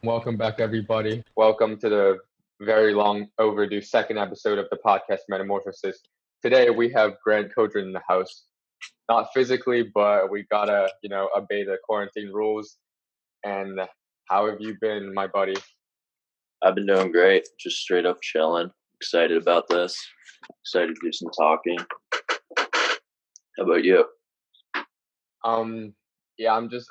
Welcome back, everybody. Welcome to the very long overdue second episode of the podcast Metamorphosis. Today we have Grand Coldren in the house. Not physically, but we gotta, obey the quarantine rules. And how have you been, my buddy? I've been doing great. Just straight up chilling. Excited about this. Excited to do some talking. How about you? Um, yeah, I'm just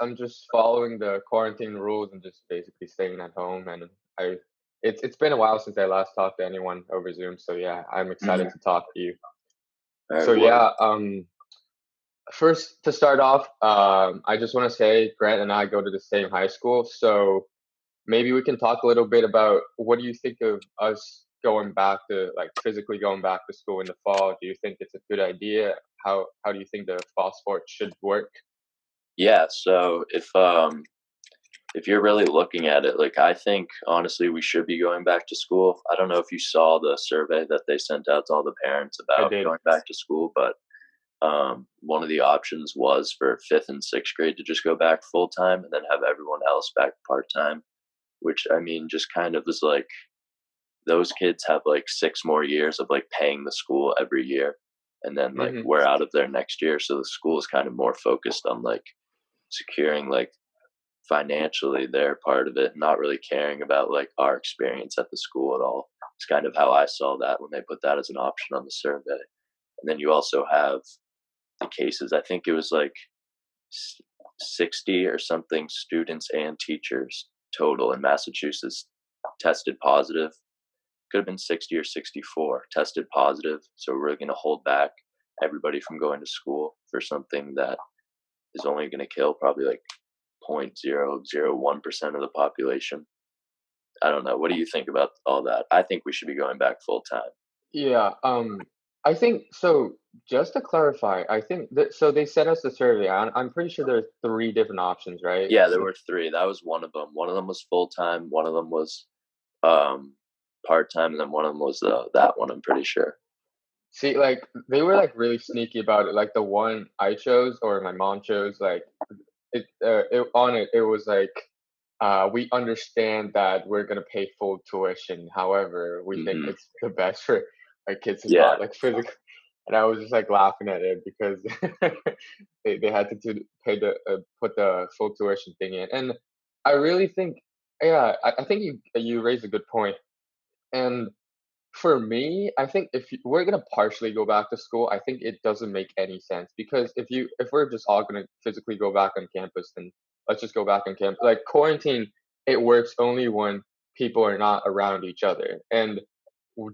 following the quarantine rules and just basically staying at home. And I, it's been a while since I last talked to anyone over Zoom. So yeah, I'm excited Mm-hmm. to talk to you. All right. So What? yeah, first, to start off, I just want to say Grant and I go to the same high school, so maybe we can talk a little bit about what do you think of us going back to like physically going back to school in the fall? Do you think it's a good idea? How do you think the fall sport should work? Yeah. So if you're really looking at it, like I think honestly we should be going back to school. I don't know if you saw the survey that they sent out to all the parents I about did. going back to school, but one of the options was for fifth and sixth grade to just go back full time and then have everyone else back part time. Which I mean, just kind of is like those kids have like 6 more years of like paying the school every year, and then like Hmm. we're out of there next year, so the school is kind of more focused on like securing like financially their part of it, not really caring about like our experience at the school at all. It's kind of how I saw that when they put that as an option on the survey. And then you also have the cases, I think it was like 60 or something students and teachers total in Massachusetts tested positive. Could have been 60 or 64 tested positive. So we're going to hold back everybody from going to school for something that is only going to kill probably like 0.001% of the population. I don't know. What do you think about all that? I think we should be going back full time. Yeah, I think so. Just to clarify, I think that so they sent us the survey. I'm pretty sure there's three different options, right? Yeah, there were three. That was one of them. One of them was full time. One of them was um, part time, and then one of them was that one. I'm pretty sure. See, like they were like really sneaky about it. Like the one I chose or my mom chose, like it was like we understand that we're gonna pay full tuition. However, we think Hmm. it's the best for our kids is Yeah, not like physical. And I was just like laughing at it because they had to pay the put the full tuition thing in. And I really think, yeah, I think you raised a good point. And for me, I think we're gonna partially go back to school, I think it doesn't make any sense because if we're just all gonna physically go back on campus, then let's just go back on campus. Like quarantine, it works only when people are not around each other, and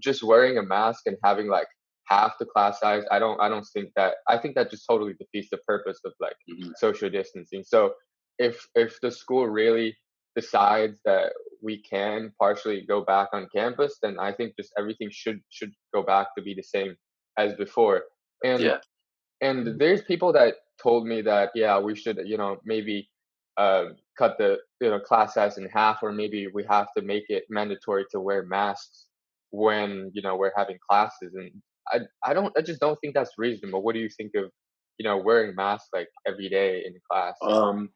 just wearing a mask and having like half the class size, I don't think that. I think that just totally defeats the purpose of like hmm, social distancing. So if the school really decides that we can partially go back on campus, then I think just everything should go back to be the same as before. And yeah, and there's people that told me that yeah, we should maybe cut the class size in half, or maybe we have to make it mandatory to wear masks when we're having classes. And I just don't think that's reasonable. What do you think of wearing masks like every day in class? Um,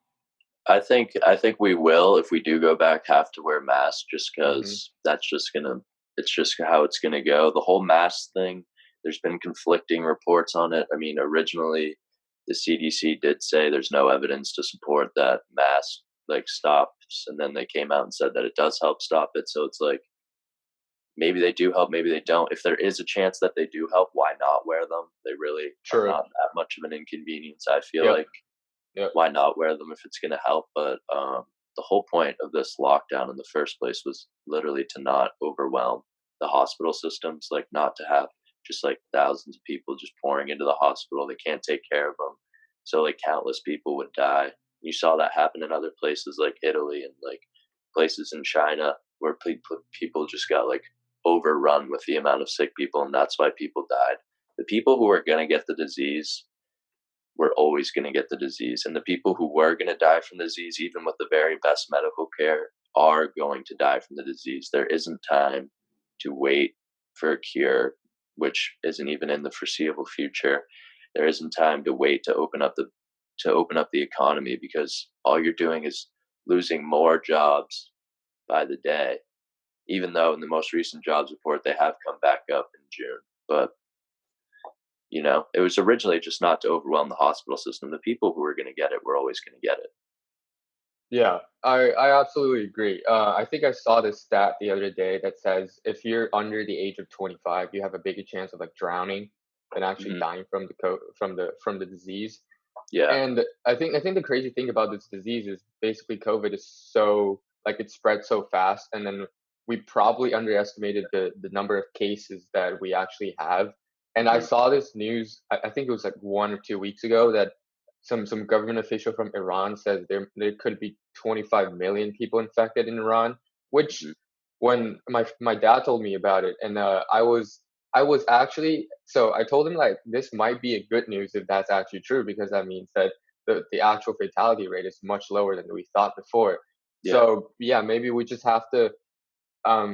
I think we will if we do go back have to wear masks just Hmm. because that's just gonna it's just how it's gonna go. The whole mask thing, there's been conflicting reports on it. I mean, originally the CDC did say there's no evidence to support that mask like stops, and then they came out and said that it does help stop it. So it's like maybe they do help, maybe they don't. If there is a chance that they do help, why not wear them? They really are True. not that much of an inconvenience, I feel Yep. like. Yep. Why not wear them if it's going to help? But the whole point of this lockdown in the first place was literally to not overwhelm the hospital systems, like not to have just like thousands of people just pouring into the hospital. They can't take care of them. So like countless people would die. You saw that happen in other places like Italy and like places in China where people just got like overrun with the amount of sick people, and that's why people died. The people who are going to get the disease were always going to get the disease. And the people who were going to die from the disease, even with the very best medical care, are going to die from the disease. There isn't time to wait for a cure, which isn't even in the foreseeable future. There isn't time to wait to open up the economy because all you're doing is losing more jobs by the day, even though in the most recent jobs report they have come back up in June. But it was originally just not to overwhelm the hospital system. The people who were going to get it were always going to get it. Yeah, I absolutely agree. I think I saw this stat the other day that says if you're under the age of 25, you have a bigger chance of like drowning than actually Hmm. dying from the disease. Yeah. And I think the crazy thing about this disease is basically COVID is so like it spread so fast, and then we probably underestimated the number of cases that we actually have. And I Hmm. saw this news, I think it was like 1 or 2 weeks ago, that some government official from Iran says there could be 25 million people infected in Iran, which Hmm. when my dad told me about it, and I was actually, so I told him like this might be a good news if that's actually true, because that means that the actual fatality rate is much lower than we thought before. Yeah. So yeah, maybe we just have to. Um,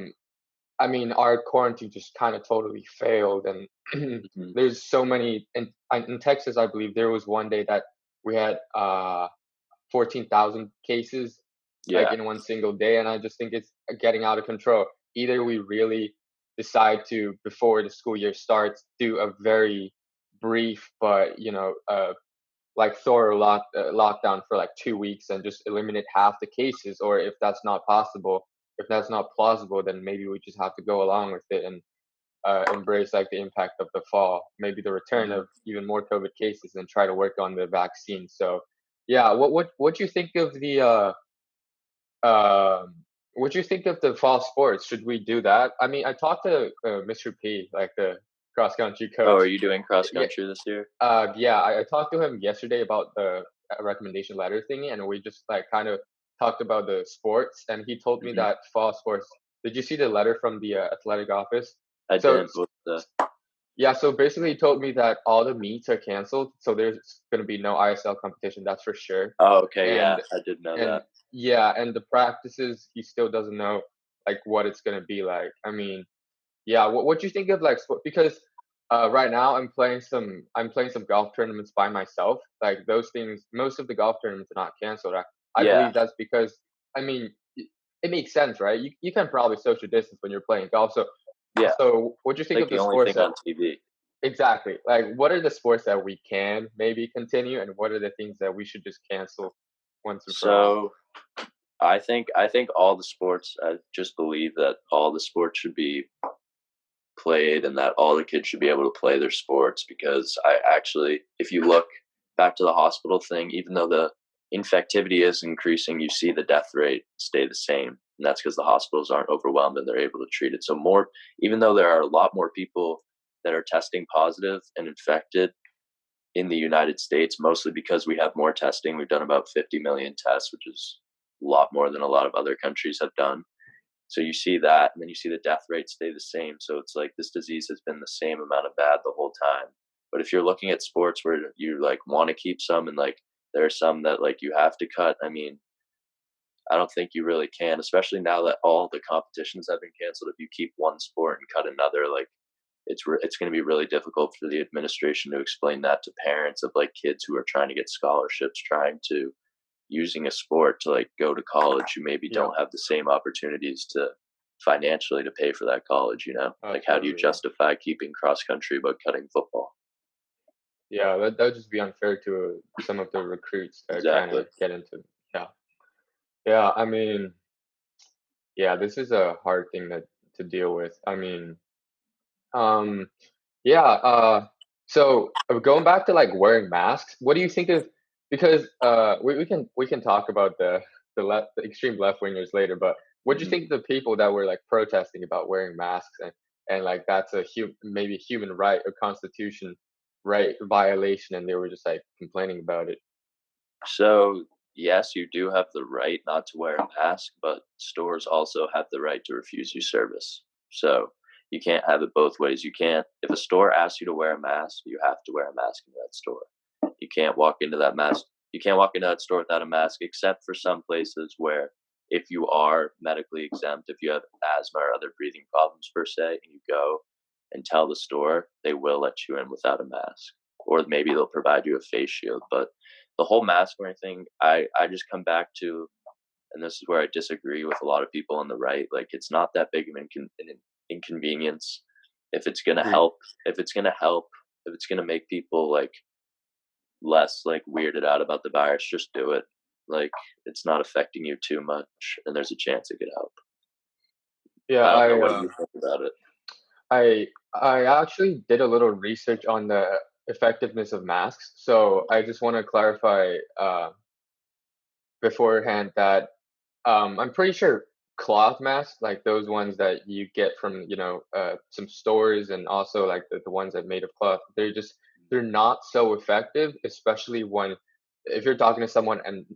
I mean, our quarantine just kind of totally failed, and Hmm. there's so many in Texas. I believe there was one day that we had 14,000 cases like Yeah. in one single day, and I just think it's getting out of control. Either we really decide to, before the school year starts, do a very brief but like thorough lockdown for like 2 weeks and just eliminate half the cases, or if that's not possible, if that's not plausible, then maybe we just have to go along with it and embrace like the impact of the fall, maybe the return Hmm. of even more COVID cases, and try to work on the vaccine. So, yeah, what do you think of the um what do you think of the fall sports? Should we do that? I mean, I talked to Mr. P, like the cross country Oh, coach. are you doing cross Yeah, country this year? yeah, I talked to him yesterday about the recommendation letter thingy, and we just like kind of talked about the sports, and he told me Hmm. that fall sports. Did you see the letter from the athletic office? I So didn't. But yeah, so basically he told me that all the meets are canceled, so there's going to be no ISL competition, that's for sure. oh, okay. Yeah, And I did know and that. yeah, and the practices he still doesn't know like what it's going to be like. I mean, yeah, what do you think of like sport? Because right now I'm playing some golf tournaments by myself. Like those things, most of the golf tournaments are not canceled. I Yeah. believe that's because, I mean, it makes sense, right? You can probably social distance when you're playing golf. So Yeah. so what do you think Like of the the only sports thing that on TV. exactly, like what are the sports that we can maybe continue, and what are the things that we should just cancel once and for all? So I think all the sports. I just believe that all the sports should be played and that all the kids should be able to play their sports because I actually, if you look back to the hospital thing, even though the infectivity is increasing, you see the death rate stay the same. And that's because the hospitals aren't overwhelmed and they're able to treat it. So, more, even though there are a lot more people that are testing positive and infected in the United States, mostly because we have more testing. We've done about 50 million tests, which is a lot more than a lot of other countries have done. So you see that, and then you see the death rate stay the same. So it's like this disease has been the same amount of bad the whole time. But if you're looking at sports where you like want to keep some and like there are some that like you have to cut, I mean, I don't think you really can, especially now that all the competitions have been canceled. If you keep one sport and cut another, like it's going to be really difficult for the administration to explain that to parents of like kids who are trying to get scholarships, trying to using a sport to like go to college who maybe Yep, don't have the same opportunities to financially to pay for that college, like how do you absolutely, yeah. justify keeping cross country but cutting football? Yeah, that would just be unfair to some of the recruits that are trying Exactly. to get into. Yeah, yeah. I mean, yeah, this is a hard thing to deal with. I mean, um, yeah. So going back to like wearing masks, what do you think of? Because we can talk about the extreme left wingers later, but what do you Hmm. think of the people that were like protesting about wearing masks, and like that's maybe a human right or constitution right violation, and they were just like complaining about it. So yes, you do have the right not to wear a mask, but stores also have the right to refuse you service. So you can't have it both ways. You can't, if a store asks you to wear a mask, you have to wear a mask in that store. You can't walk into that mask. You can't walk into that store without a mask, except for some places where, if you are medically exempt, if you have asthma or other breathing problems per se, and you go and tell the store, they will let you in without a mask, or maybe they'll provide you a face shield. But the whole mask wearing thing, I just come back to. and this is where I disagree with a lot of people on the right. Like, it's not that big of an inconvenience if it's gonna Agreed. help. If it's gonna help, if it's gonna make people like less like weirded out about the virus, just do it. Like, it's not affecting you too much, and there's a chance it could help. Yeah, I don't know. What do you think about it? I actually did a little research on the effectiveness of masks. So I just want to clarify beforehand that I'm pretty sure cloth masks, like those ones that you get from, some stores, and also like the ones that made of cloth, they're not so effective, especially when if you're talking to someone and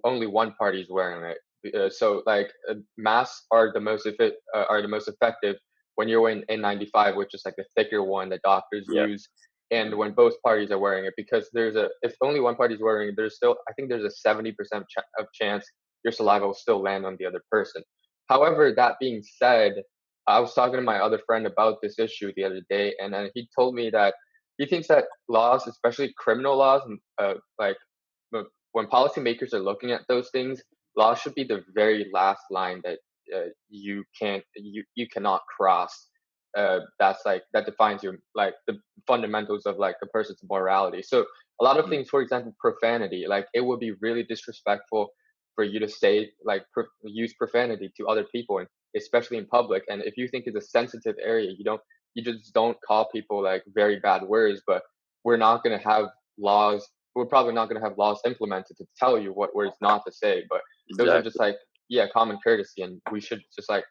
only one party is wearing it. So like masks are the most effective when you're wearing N95, which is like the thicker one that doctors Yeah. use, and Mhm. when both parties are wearing it, because if only one party is wearing it, there's still, I think there's a 70% of chance your saliva will still land on the other person. However, that being said, I was talking to my other friend about this issue the other day, and he told me that he thinks that laws, especially criminal laws, like when policymakers are looking at those things, law should be the very last line that you cannot cross. That's like that defines your like the fundamentals of like a person's morality. So a lot of Mhm. things, for example, profanity, like it would be really disrespectful for you to say like use profanity to other people, and especially in public. And if you think it's a sensitive area, you just don't call people like very bad words. But we're not going to have laws. We're probably not going to have laws implemented to tell you what words not to say. But those are just Exactly. like, yeah, common courtesy, and we should just like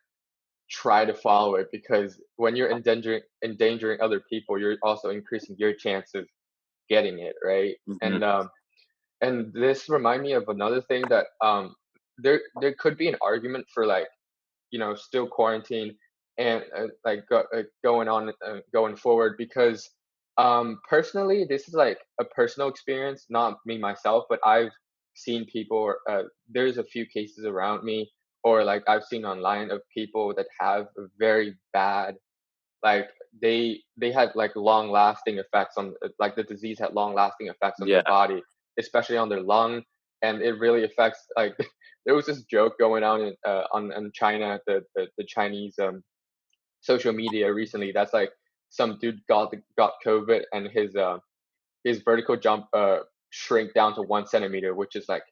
try to follow it, because when you're endangering other people, you're also increasing your chance of getting it, right? Mhm. And this remind me of another thing that there could be an argument for like, still quarantine and going on going forward, because personally, this is like a personal experience, not me myself, but I've seen people, there's a few cases around me, or like I've seen online of people that have a very bad, like they had like long lasting effects on, like the disease had long lasting effects on their Yeah. body, especially on their lung, and it really affects like there was this joke going on on China, the Chinese social media recently, that's like some dude got COVID, and his vertical jump shrink down to 1 centimeter, which is like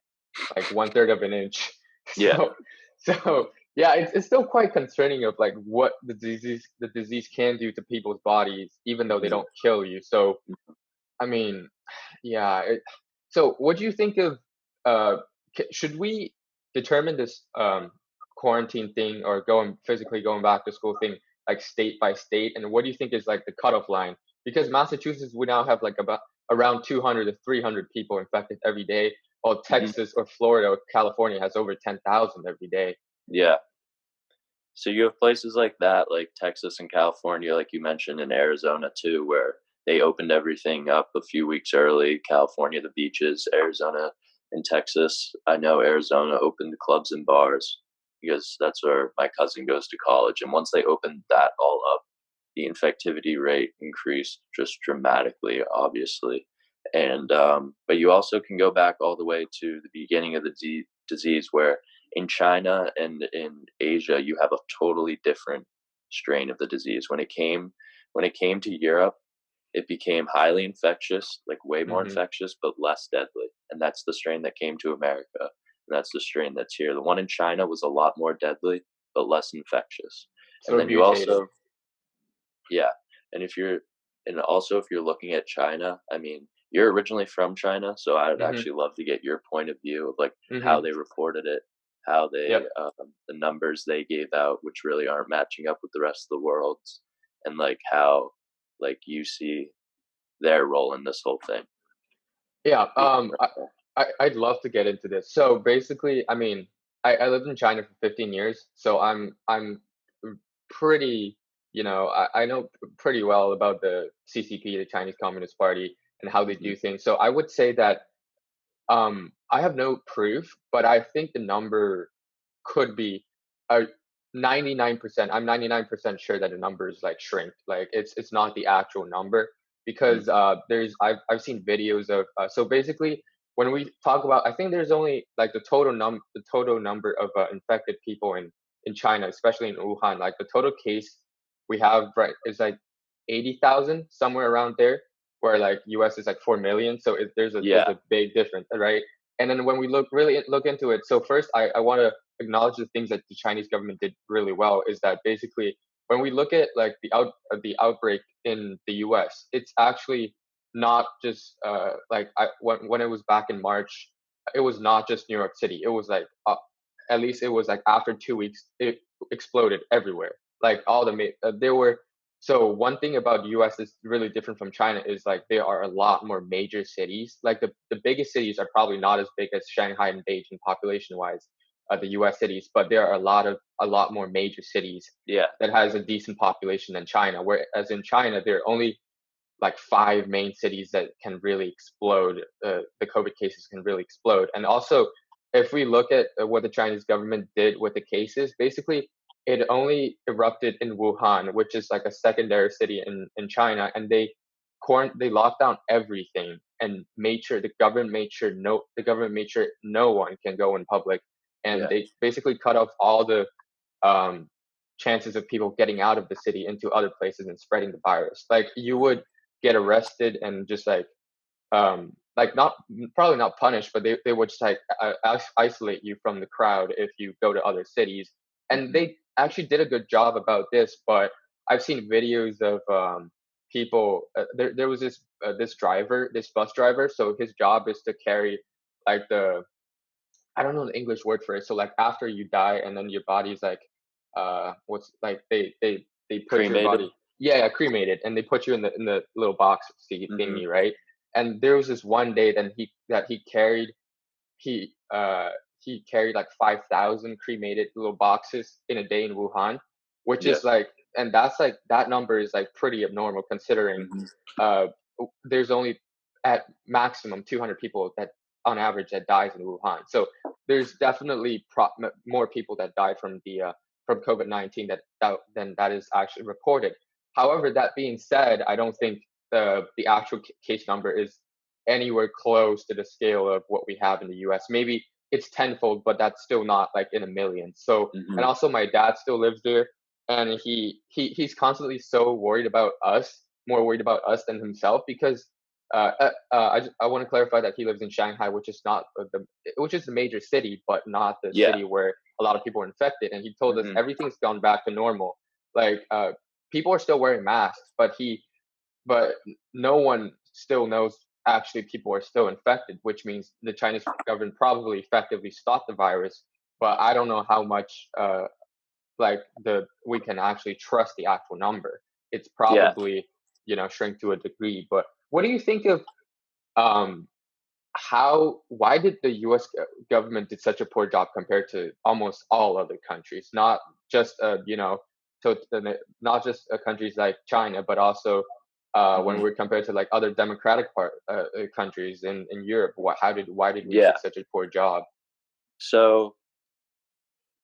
one third of an inch. Yeah. So yeah, it's still quite concerning of like what the disease can do to people's bodies, even though they Mhm. don't kill you. So I mean, yeah. So what do you think of uh should we determine this quarantine thing, or going back to school thing, like state by state, and what do you think is like the cutoff line? Because Massachusetts would now have like about around 200 to 300 people infected every day, while Mhm. Texas or Florida or California has over 10,000 every day. Yeah. So you have places like that, like Texas and California, like you mentioned, in Arizona too, where they opened everything up a few weeks early. California, the beaches, Arizona and Texas. I know Arizona opened clubs and bars because that's where my cousin goes to college. And once they opened that all up, the infectivity rate increased just dramatically, obviously. And but you also can go back all the way to the beginning of the disease, where in China and in Asia, you have a totally different strain of the disease. When it came to Europe, it became highly infectious, like way more Hmm. infectious, but less deadly. And that's the strain that came to America. And that's the strain that's here. The one in China was a lot more deadly, but less infectious. So And it then you mutated. also, yeah. And also if you're looking at China, I mean, you're originally from China, so I'd Hmm. actually love to get your point of view of like how Hmm. they reported it, how Yep. the numbers they gave out, which really aren't matching up with the rest of the world's, and like how like you see their role in this whole thing. Yeah. What do you think about I'd love to get into this. So basically, I mean, I lived in China for 15 years, so I'm pretty, I know pretty well about the CCP, the Chinese Communist Party, and how they that? do things. So I would say that I have no proof, but I think the number could be uh 99%. I'm 99% sure that the number is like shrink. Like it's not the actual number, Mhm. because I've seen videos of so basically when we talk about, I think there's only like the total number of infected people in China, especially in Wuhan. Like the total case we have right is like 80,000, somewhere around there, where like US is like 4 million. So there's Yeah. a big difference, right? And then when we look into it, so first I want to acknowledge the things that the Chinese government did really well is that basically when we look at like the outbreak in the US, it's actually not just like when it was back in March, it was not just New York City. It was like at least it was like after 2 weeks, it exploded everywhere. Like all there were. So one thing about the U.S. is really different from China is like there are a lot more major cities. Like the biggest cities are probably not as big as Shanghai and Beijing population wise, the U.S. cities, but there are a lot more major cities Yeah. that has a decent population than China. Whereas in China, there are only like five main cities that can really explode. The COVID cases can really explode. And also, if we look at what the Chinese government did with the cases, basically it only erupted in Wuhan, which is like a secondary city in China, and they locked down everything and made sure the government made sure no one can go in public, and Yeah. they basically cut off all the um, chances of people getting out of the city into other places and spreading the virus. Like you would get arrested and just like not probably not punished, but they would just like isolate you from the crowd if you go to other cities. And Hmm. they actually did a good job about this, but I've seen videos of people. There was this bus driver. So his job is to carry like the I don't know the English word for it. So like after you die and then your body's like what's like they put your Cremated. body, yeah, cremated, and they put you in the little box Hmm. thingy, right? And there was this one day that he uh he carried like 5,000 cremated little boxes in a day in Wuhan, which Yeah. is like, and that's like that number is like pretty abnormal considering Hmm. uh there's only at maximum 200 people that on average that dies in Wuhan. So there's definitely more people that died from COVID-19 than that is actually reported. However, that being said, I don't think the actual case number is anywhere close to the scale of what we have in the US. Maybe it's tenfold, but that's still not like in a million. So, and Hmm. also my dad still lives there, and he's constantly so worried about us, more worried about us than himself, because I want to clarify that he lives in Shanghai, which is the major city, but not the Yeah. city where a lot of people are infected. And he told us Hmm. everything's gone back to normal. Like people are still wearing masks, but no one still knows actually people are still infected, which means the Chinese government probably effectively stopped the virus. But I don't know how much like the we can actually trust the actual number. It's Yeah. probably shrink to a degree. But what do you think of um, how why did the U.S. Government did such a poor job compared to almost all other countries? Not just not just countries like China, but also when Hmm. we're compared to like other countries in Europe. Why did we do Yeah. such a poor job? So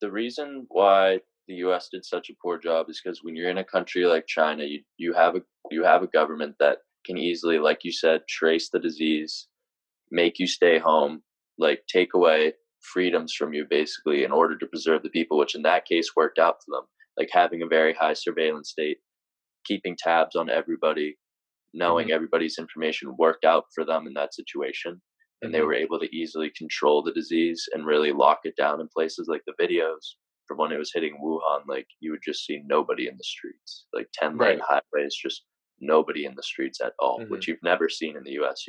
the reason why the U.S. did such a poor job is because when you're in a country like China, you have a government that can easily, like you said, trace the disease, make you stay home, like take away freedoms from you basically in order to preserve the people, which in that case worked out for them. Like having a very high surveillance state, keeping tabs on everybody, Hmm. knowing everybody's information worked out for them in that situation. And they Hmm. were able to easily control the disease and really lock it down in places like the videos from when it was hitting Wuhan. Like you would just see nobody in the streets, like 10-lane Right. highways, just nobody in the streets at all, Hmm. which you've never seen in the US.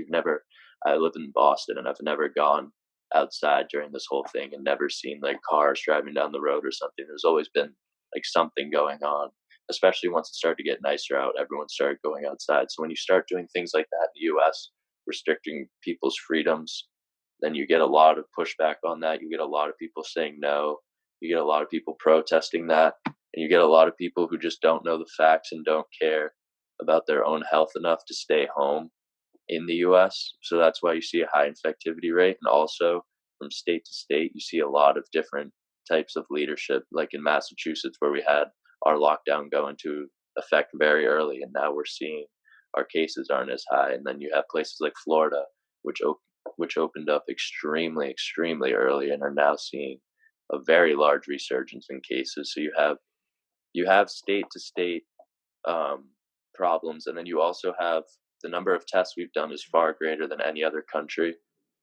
I live in Boston and I've never gone outside during this whole thing and never seen like cars driving down the road or something. There's always been like something going on, especially once it started to get nicer out, everyone started going outside. So when you start doing things like that in the US, restricting people's freedoms, then you get a lot of pushback on that. You get a lot of people saying no. You get a lot of people protesting that. And you get a lot of people who just don't know the facts and don't care about their own health enough to stay home in the US. So that's why you see a high infectivity rate. And also from state to state, you see a lot of different types of leadership, like in Massachusetts, where we had our lockdown go into effect very early. And now we're seeing our cases aren't as high. And then you have places like Florida, which which opened up extremely, extremely early and are now seeing a very large resurgence in cases. So you have state to state um, problems, and then you also have the number of tests we've done is far greater than any other country.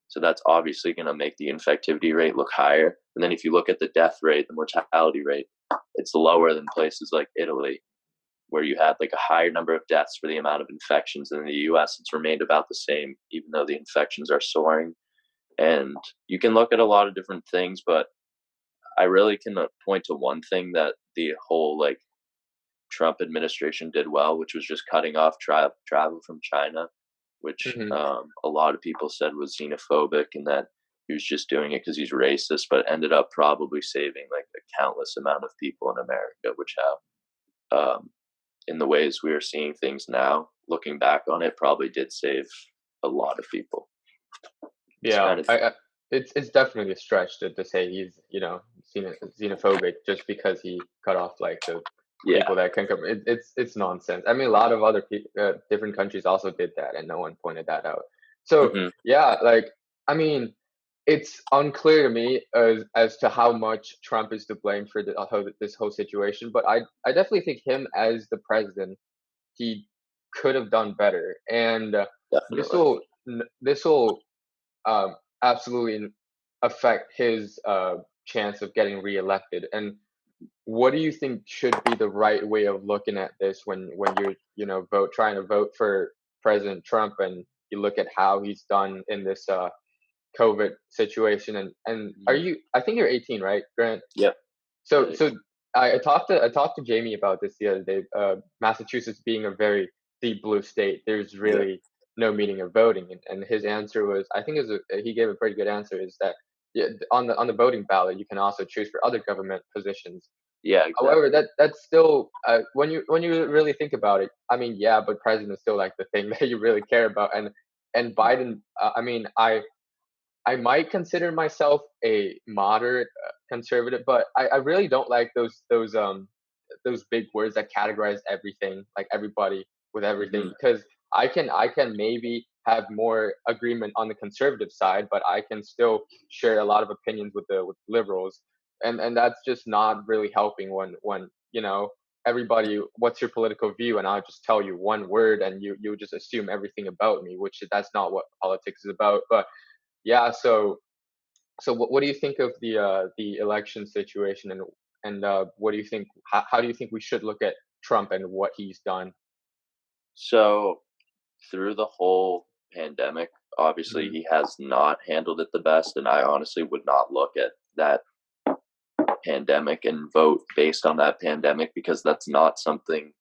So that's obviously going to make the infectivity rate look higher. And then if you look at the death rate, the mortality rate, it's lower than places like Italy, where you had like a higher number of deaths for the amount of infections. And in the US, it's remained about the same, even though the infections are soaring. And you can look at a lot of different things, but I really can point to one thing that the whole like Trump administration did well, which was just cutting off travel from China, which Hmm. a lot of people said was xenophobic and that he was just doing it because he's racist, but ended up probably saving like a countless amount of people in America, which have, in the ways we are seeing things now, looking back on it, probably did save a lot of people. It's Yeah, kind of, I it's definitely a stretch to say he's, xenophobic just because he cut off like the yeah. people that can come. It's nonsense. I mean, a lot of other different countries also did that, and no one pointed that out. So Hmm. yeah, like I mean, it's unclear to me as to how much Trump is to blame for this whole situation. But I definitely think him as the president, he could have done better, and this Definitely. will this will absolutely affect his chance of getting reelected. And what do you think should be the right way of looking at this when you're trying to vote for President Trump and you look at how he's done in this COVID situation? And are Mhm. you? I think you're 18, right, Grant? Yep. So Yeah. so I talked to Jamie about this the other day. Massachusetts being a very deep blue state, there's Yeah. really no meaning of voting, and his answer was, I think, he gave a pretty good answer, is that yeah, on the voting ballot you can also choose for other government positions. Yeah. However, Exactly. that's still when you really think about it, I mean, yeah, but president is still like the thing that you really care about, and Mhm. Biden. I mean, I might consider myself a moderate conservative, but I really don't like those big words that categorize everything, like everybody with everything, Mhm. because I can maybe have more agreement on the conservative side, but I can still share a lot of opinions with liberals, and that's just not really helping when everybody, what's your political view, and I'll just tell you one word and you just assume everything about me, which that's not what politics is about. But yeah, so what do you think of the election situation, and what do you think? How do you think we should look at Trump and what he's done? So through the whole pandemic, obviously Mhm. he has not handled it the best, and I honestly would not look at that pandemic and vote based on that pandemic because that's not something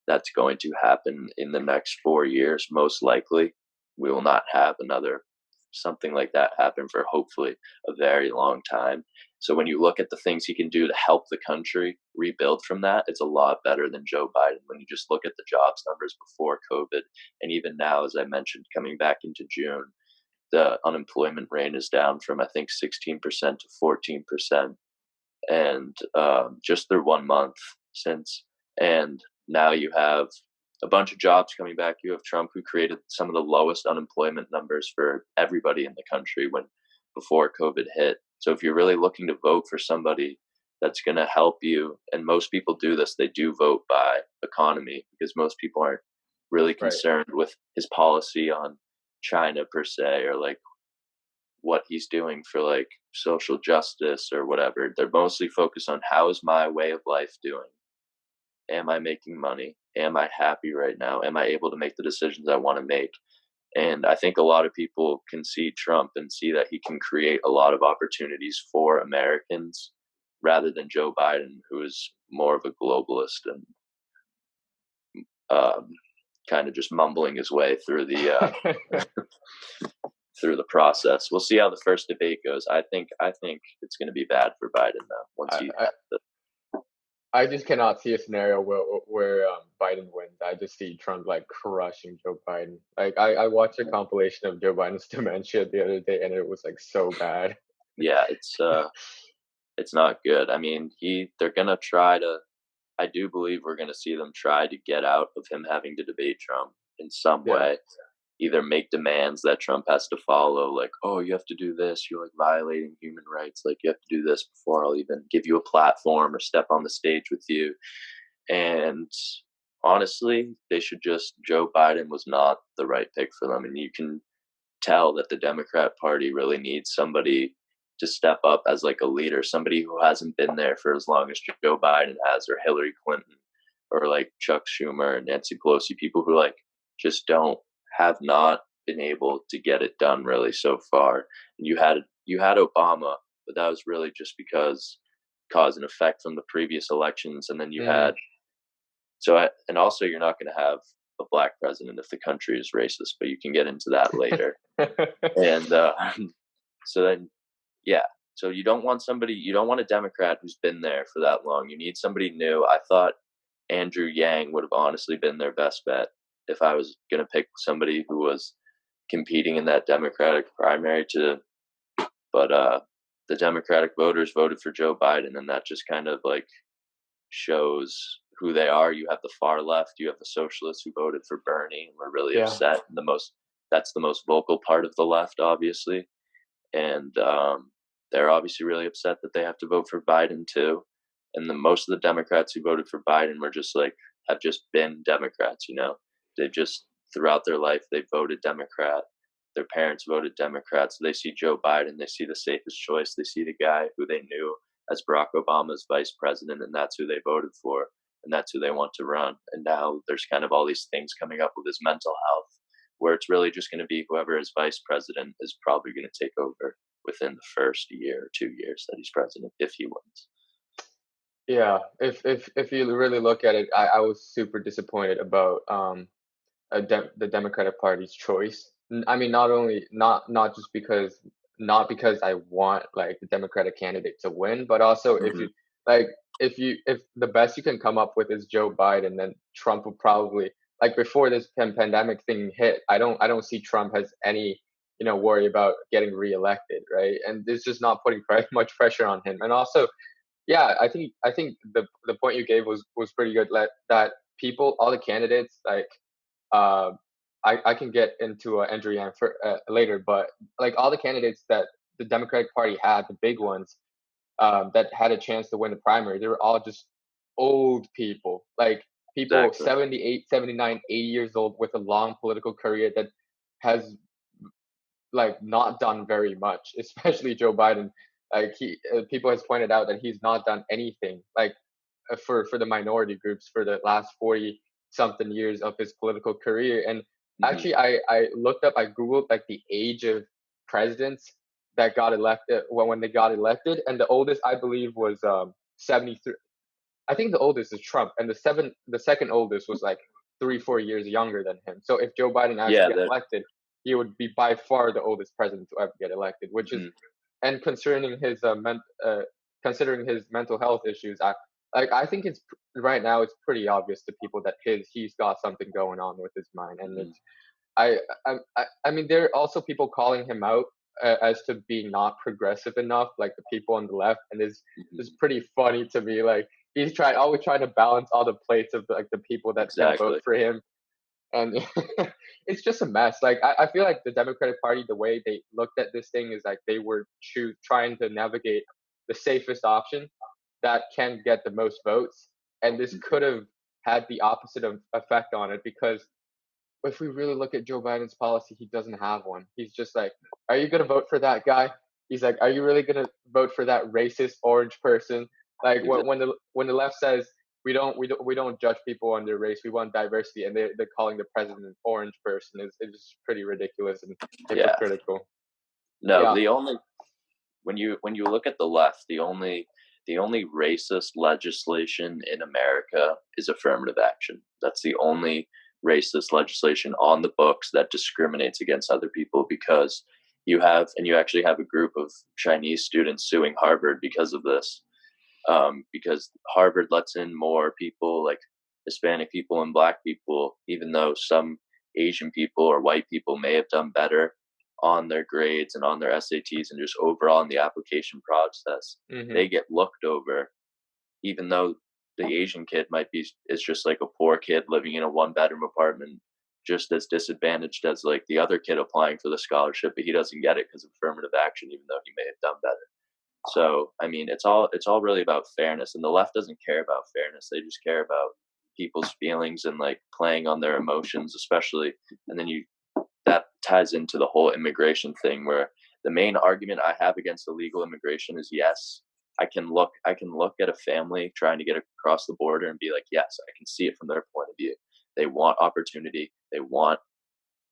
that's going to happen in the next 4 years. Most likely, we will not have another something like that happen for hopefully a very long time. So when you look at the things he can do to help the country rebuild from that, it's a lot better than Joe Biden. When you just look at the jobs numbers before COVID, and even now, as I mentioned, coming back into June, the unemployment rate is down from I think 16% to 14%, and just through 1 month since. And now you have a bunch of jobs coming back. You have Trump, who created some of the lowest unemployment numbers for everybody in the country when before COVID hit. So if you're really looking to vote for somebody that's going to help you, and most people do this, they do vote by economy because most people aren't really Right. concerned with his policy on China per se, or like what he's doing for like social justice or whatever. They're mostly focused on how is my way of life doing? Am I making money? Am I happy right now? Am I able to make the decisions I want to make? And I think a lot of people can see Trump and see that he can create a lot of opportunities for Americans rather than Joe Biden, who is more of a globalist and um, kind of just mumbling his way through the process. We'll see how the first debate goes. I think it's going to be bad for Biden though once I, he I has the I just cannot see a scenario where Biden wins. I just see Trump like crushing Joe Biden. Like I watched a compilation of Joe Biden's dementia the other day, and it was like so bad. yeah, it's not good. I mean, they're going to try to I do believe we're going to see them try to get out of him having to debate Trump in some Yeah. way, either make demands that Trump has to follow, like, oh, you have to do this, you're like violating human rights, like you have to do this before I'll even give you a platform or step on the stage with you. And honestly, they should just Joe Biden was not the right pick for them. And you can tell that the Democrat Party really needs somebody to step up as like a leader, somebody who hasn't been there for as long as Joe Biden has, or Hillary Clinton, or like Chuck Schumer and Nancy Pelosi, people who like just don't have not been able to get it done really so far. And you had Obama, but that was really just because cause and effect from the previous elections, and then you Mm. had and also you're not going to have a black president if the country is racist, but you can get into that later. And so then, yeah. So you don't want a Democrat who's been there for that long. You need somebody new. I thought Andrew Yang would have honestly been their best bet if I was going to pick somebody who was competing in that Democratic primary but the Democratic voters voted for Joe Biden, and that just kind of like shows who they are. You have the far left, you have the socialists who voted for Bernie and were really Yeah. upset. And that's the most vocal part of the left, obviously. And they're obviously really upset that they have to vote for Biden too. And most of the Democrats who voted for Biden were just like have just been Democrats. They've just throughout their life they voted Democrat. Their parents voted Democrat, so they see Joe Biden, they see the safest choice, they see the guy who they knew as Barack Obama's vice president, and that's who they voted for, and that's who they want to run. And now there's kind of all these things coming up with his mental health, where it's really just going to be whoever is vice president is probably going to take over within the first year or 2 years that he's president if he wins. Yeah. If you really look at it, I was super disappointed about the Democratic Party's choice. I mean, not just because not because I want like the Democratic candidate to win, but also if Hmm. you like if the best you can come up with is Joe Biden, then Trump will probably like before this pandemic thing hit. I don't see Trump has any worry about getting reelected, right? And it's just not putting much pressure on him. And also, yeah, I think the point you gave was pretty good. That people, all the candidates, like uh, I can get into Andrew Yang for later, but like all the candidates that the Democratic Party had, the big ones that had a chance to win the primary, they were all just old people, like people Exactly. 78, 79, 80 years old with a long political career that has like not done very much, especially Joe Biden. Like people has pointed out that he's not done anything like for the minority groups for the last 40 something years of his political career. And Hmm. actually, I looked up, I googled like the age of presidents that got elected when they got elected, and the oldest I believe was 73. I think the oldest is Trump, and the second oldest was like 3 4 years younger than him. So if Joe Biden actually Yeah. got elected, he would be by far the oldest president to ever get elected, which is Mhm. and considering his mental health issues, I think right now it's pretty obvious to people that he's got something going on with his mind, and Mhm. I mean there are also people calling him out as to being not progressive enough, like the people on the left, and it's Mhm. pretty funny to me. Like he's always trying to balance all the plates of like the people that can vote Exactly. for him, and it's just a mess. Like I feel like the Democratic Party, the way they looked at this thing is like they were trying to navigate the safest option that can get the most votes, and this Mhm. could have had the opposite of effect on it because if we really look at Joe Biden's policy, he doesn't have one. He's just like, are you gonna vote for that guy? He's like, are you really gonna vote for that racist orange person? Like Exactly. when the left says we don't judge people on their race, we want diversity, and they're calling the president an orange person is it's pretty ridiculous and Yeah. hypocritical. No, Yeah. the only when you look at the left, the only racist legislation in America is affirmative action. That's the only racist legislation on the books that discriminates against other people because you actually have a group of Chinese students suing Harvard because of this. Because Harvard lets in more people like Hispanic people and Black people, even though some Asian people or white people may have done better on their grades and on their SATs and just overall in the application process. Hmm. They get looked over, even though the Asian kid might be is just like a poor kid living in a one bedroom apartment just as disadvantaged as like the other kid applying for the scholarship, but he doesn't get it because of affirmative action, even though he may have done better. So, I mean, it's all really about fairness, and the left doesn't care about fairness. They just care about people's feelings and like playing on their emotions, especially. And then you that ties into the whole immigration thing, where the main argument I have against illegal immigration is yes, I can look at a family trying to get across the border and be like, yes, I can see it from their point of view. They want opportunity. They want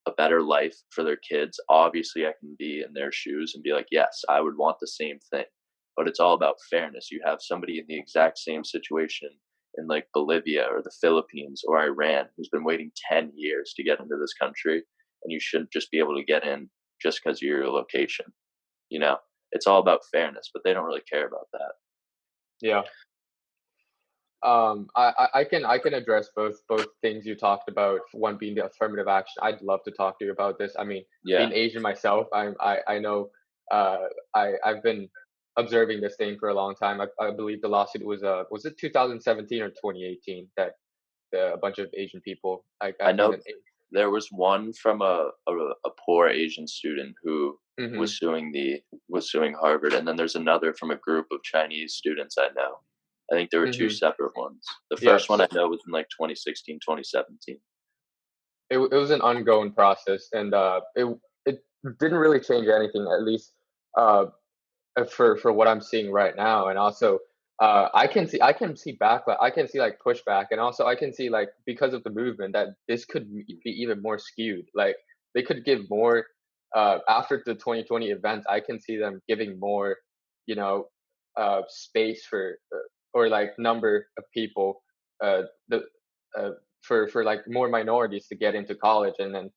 a better life for their kids. Obviously, I can be in their shoes and be like, yes, I would want the same thing. But it's all about fairness. You have somebody in the exact same situation in like Bolivia or the Philippines or Iran who's been waiting 10 years to get into this country, and you shouldn't just be able to get in just because of your location. You know, it's all about fairness, but they don't really care about that. Yeah. I can address both things you talked about. One being the affirmative action. I'd love to talk to you about this. I mean, Yeah, being Asian myself, I know I've been observing this thing for a long time. I believe the lawsuit was it 2017 or 2018 that a bunch of Asian people, I I think know that. there was one from a poor Asian student who Hmm. was suing Harvard, and then there's another from a group of Chinese students I know. I think there were two Hmm. separate ones. The Yeah. first one I know was in like 2016, 2017. It was an ongoing process, and it didn't really change anything, at least uh, for what I'm seeing right now. And also, I can see backlash, I can see like pushback, and also I can see like because of the movement that this could be even more skewed. Like they could give more after the 2020 events. I can see them giving more, you know, space for or like number of people, the uh, for like more minorities to get into college, and then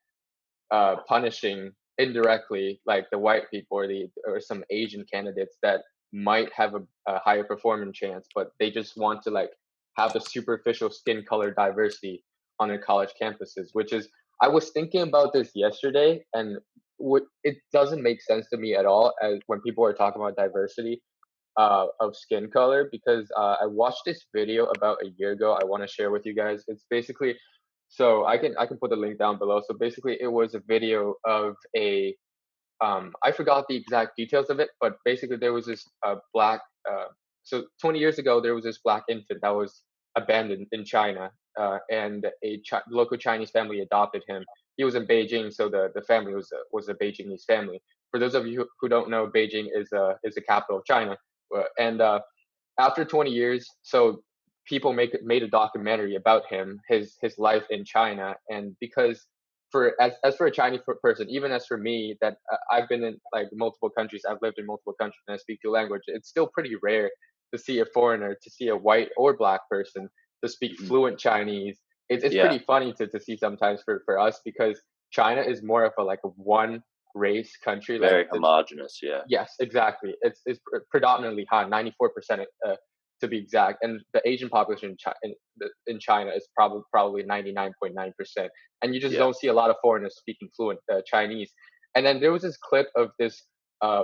punishing indirectly like the white people or some Asian candidates that might have a higher performance chance, but they just want to like have the superficial skin color diversity on their college campuses. Which is, I was thinking about this yesterday, and what it doesn't make sense to me at all as when people are talking about diversity of skin color, because I watched this video about a year ago. I want to share with you guys. It's basically, so I can put the link down below. So basically, it was a video of a I forgot the exact details of it, but basically there was this black. So 20 years ago, there was this black infant that was abandoned in China, and local Chinese family adopted him. He was in Beijing, so the family was a Beijingese family. For those of you who don't know, Beijing is the capital of China, and after 20 years, so people made a documentary about him, his life in China. And because for as for a Chinese person, even as for me, that I've been in like multiple countries, I've lived in multiple countries, and I speak two languages. It's still pretty rare to see a foreigner, to see a white or black person to speak Hmm. fluent Chinese. It's Yeah, pretty funny to see sometimes for us, because China is more of a like a one race country. Like very homogenous. Yeah, yes, exactly. It's predominantly Han, 94% to be exact, and the Asian population in China is probably 99.9%, and you just yeah. don't see a lot of foreigners speaking fluent Chinese. And then there was this clip of this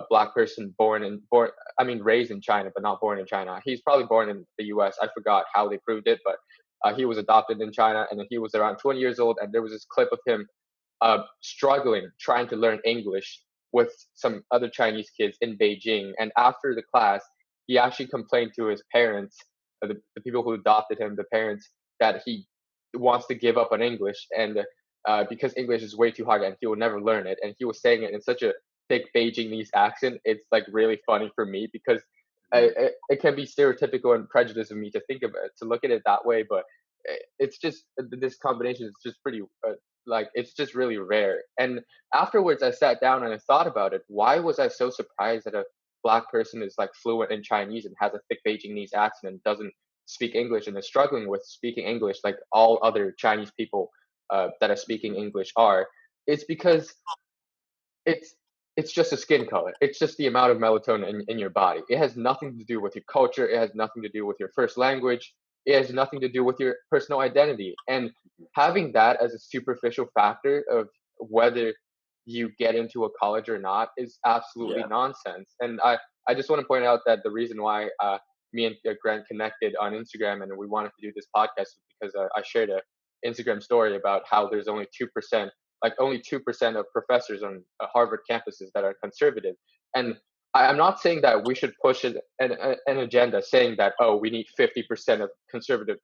black person I mean raised in China, but not born in China. He's probably born in the U.S. I forgot how they proved it, but he was adopted in China, and then he was around 20 years old, and there was this clip of him struggling trying to learn English with some other Chinese kids in Beijing. And after the class, he actually complained to his parents, the people who adopted him, the parents, that he wants to give up on English, and because English is way too hard and he will never learn it. And he was saying it in such a thick Beijingese accent. It's like really funny for me, because Mhm. it can be stereotypical and prejudiced of me to think of it, to look at it that way, but it's just this combination is just pretty like it's just really rare. And afterwards, I sat down and I thought about it. Why was I so surprised that a black person is like fluent in Chinese and has a thick Beijingese accent and doesn't speak English and is struggling with speaking English like all other Chinese people that are speaking English are? It's because it's it's just a skin color. It's just the amount of melatonin in your body. It has nothing to do with your culture. It has nothing to do with your first language. It has nothing to do with your personal identity. And having that as a superficial factor of whether you get into a college or not is absolutely Yeah. nonsense. And I just want to point out that the reason why me and Grant connected on Instagram and we wanted to do this podcast was because I shared Instagram story about how there's only 2%, like only 2% of professors on Harvard campuses that are conservative. And I'm not saying that we should push an agenda saying that, oh, we need 50% of conservative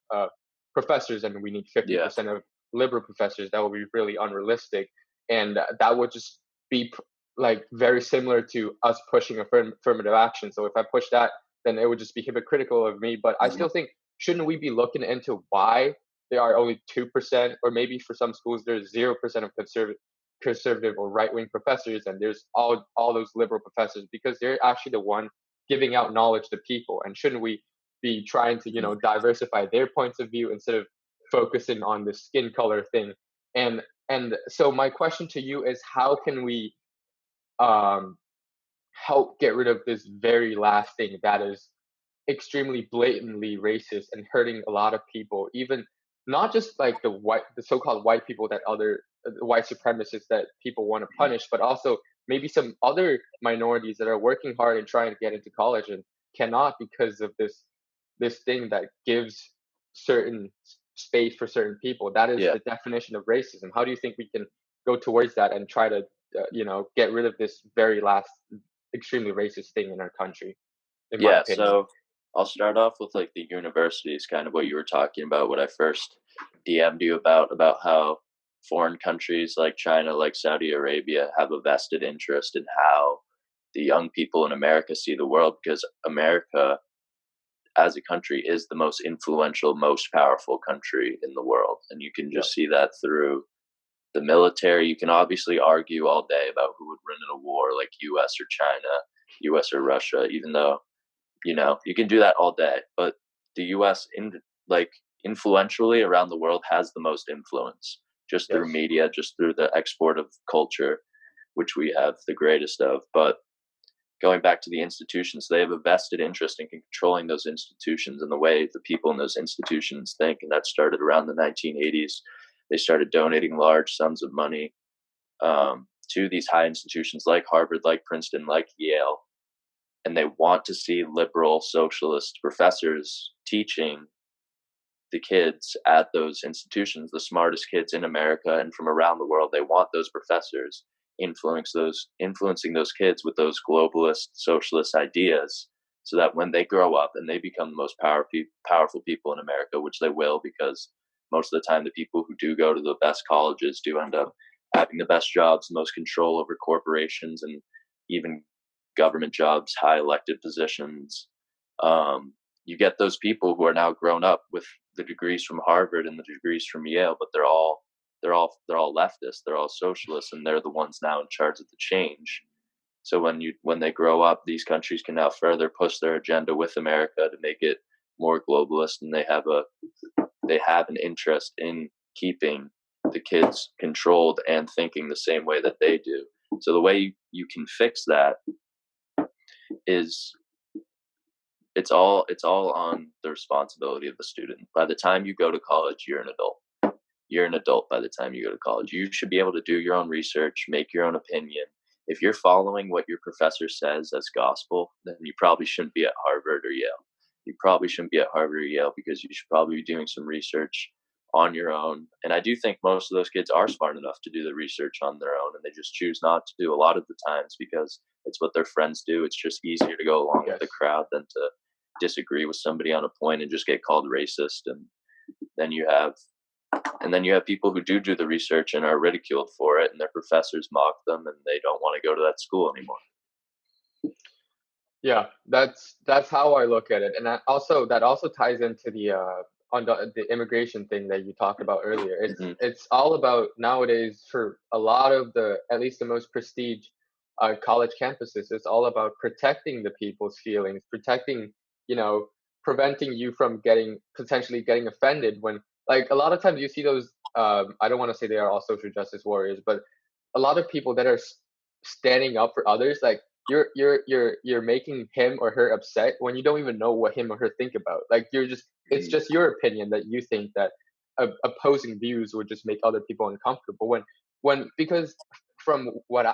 professors and we need Yeah. 50% of liberal professors. That would be really unrealistic, and that would just be like very similar to us pushing affirmative action. So if I push that, then it would just be hypocritical of me. But I Hmm. still think, shouldn't we be looking into why there are only 2%, or maybe for some schools there's 0% of conservative or right wing professors, and there's all those liberal professors, because they're actually the one giving out knowledge to people. And shouldn't we be trying to diversify their points of view instead of focusing on the skin color thing? And so my question to you is, how can we um help get rid of this very last thing that is extremely blatantly racist and hurting a lot of people, even not just like the so-called white people that other white supremacists that people want to punish, but also maybe some other minorities that are working hard and trying to get into college and cannot because of this thing that gives certain space for certain people. That is Yeah. the definition of racism. How do you think we can go towards that and try to get rid of this very last extremely racist thing in our country, in my Yeah, opinion? so I'll start off with like the universities, kind of what you were talking about, what I first DM'd you about how foreign countries like China, like Saudi Arabia, have a vested interest in how the young people in America see the world, because America as a country is the most influential, most powerful country in the world. And you can Yeah. just see that through the military. You can obviously argue all day about who would win in a war, like US or China, US or Russia, even though you can do that all day, but the US like influentially around the world has the most influence just through Yes. media, just through the export of culture, which we have the greatest of. But going back to the institutions, they have a vested interest in controlling those institutions and the way the people in those institutions think. And that started around the 1980s. They started donating large sums of money to these high institutions like Harvard, like Princeton, like Yale, and they want to see liberal socialist professors teaching the kids at those institutions, the smartest kids in America and from around the world. They want those professors influencing those kids with those globalist socialist ideas, so that when they grow up and they become the most powerful people in America, which they will, because most of the time the people who do go to the best colleges do end up having the best jobs, the most control over corporations, and even government jobs, high elected positions. Um, you get those people who are now grown up with the degrees from Harvard and the degrees from Yale, but they're all leftists, they're all socialists, and they're the ones now in charge of the change. So when they grow up, these countries can now further push their agenda with America to make it more globalist, and they have an interest in keeping the kids controlled and thinking the same way that they do. So the way you can fix that is it's all on the responsibility of the student. By the time you go to college, you're an adult. You're an adult by the time you go to college. You should be able to do your own research, make your own opinion. If you're following what your professor says as gospel, then you probably shouldn't be at Harvard or Yale. You probably shouldn't be at Harvard or Yale, because you should probably be doing some research on your own. And I do think most of those kids are smart enough to do the research on their own, and they just choose not to do a lot of the times because it's what their friends do. It's just easier to go along with the Yes. crowd than to disagree with somebody on a point and just get called racist. Then you have and then you have people who do the research and are ridiculed for it, and their professors mock them, and they don't want to go to that school anymore. Yeah, that's how I look at it, and that also ties into the immigration thing that you talked about earlier. It's Hmm. it's all about nowadays for a lot of the, at least the most prestige college campuses. It's all about protecting the people's feelings, protecting, you know, preventing you from potentially getting offended when, like, a lot of times you see those. I don't want to say they are all social justice warriors, but a lot of people that are standing up for others, like you're making him or her upset when you don't even know what him or her think about. Like, it's Hmm. just your opinion that you think that opposing views would just make other people uncomfortable. Because from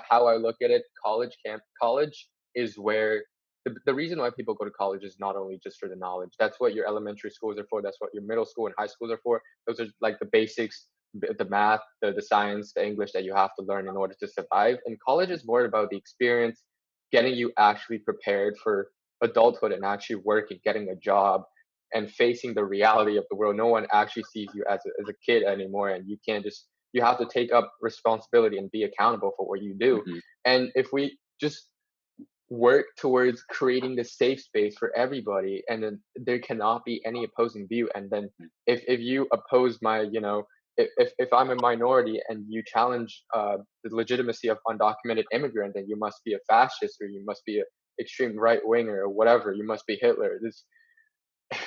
how I look at it, college is where the reason why people go to college is not only just for the knowledge. That's what your elementary schools are for. That's what your middle school and high schools are for. Those are like the basics, the math, the science, the English that you have to learn in order to survive. And college is more about the experience, getting you actually prepared for adulthood and actually working, getting a job, and facing the reality of the world. No one actually sees you as a kid anymore, and you can't just, you have to take up responsibility and be accountable for what you do. Mhm. And if we just work towards creating the safe space for everybody, and then there cannot be any opposing view. And then if you oppose my, if I'm a minority and you challenge the legitimacy of undocumented immigrant, then you must be a fascist, or you must be a extreme right winger, or whatever. You must be Hitler. This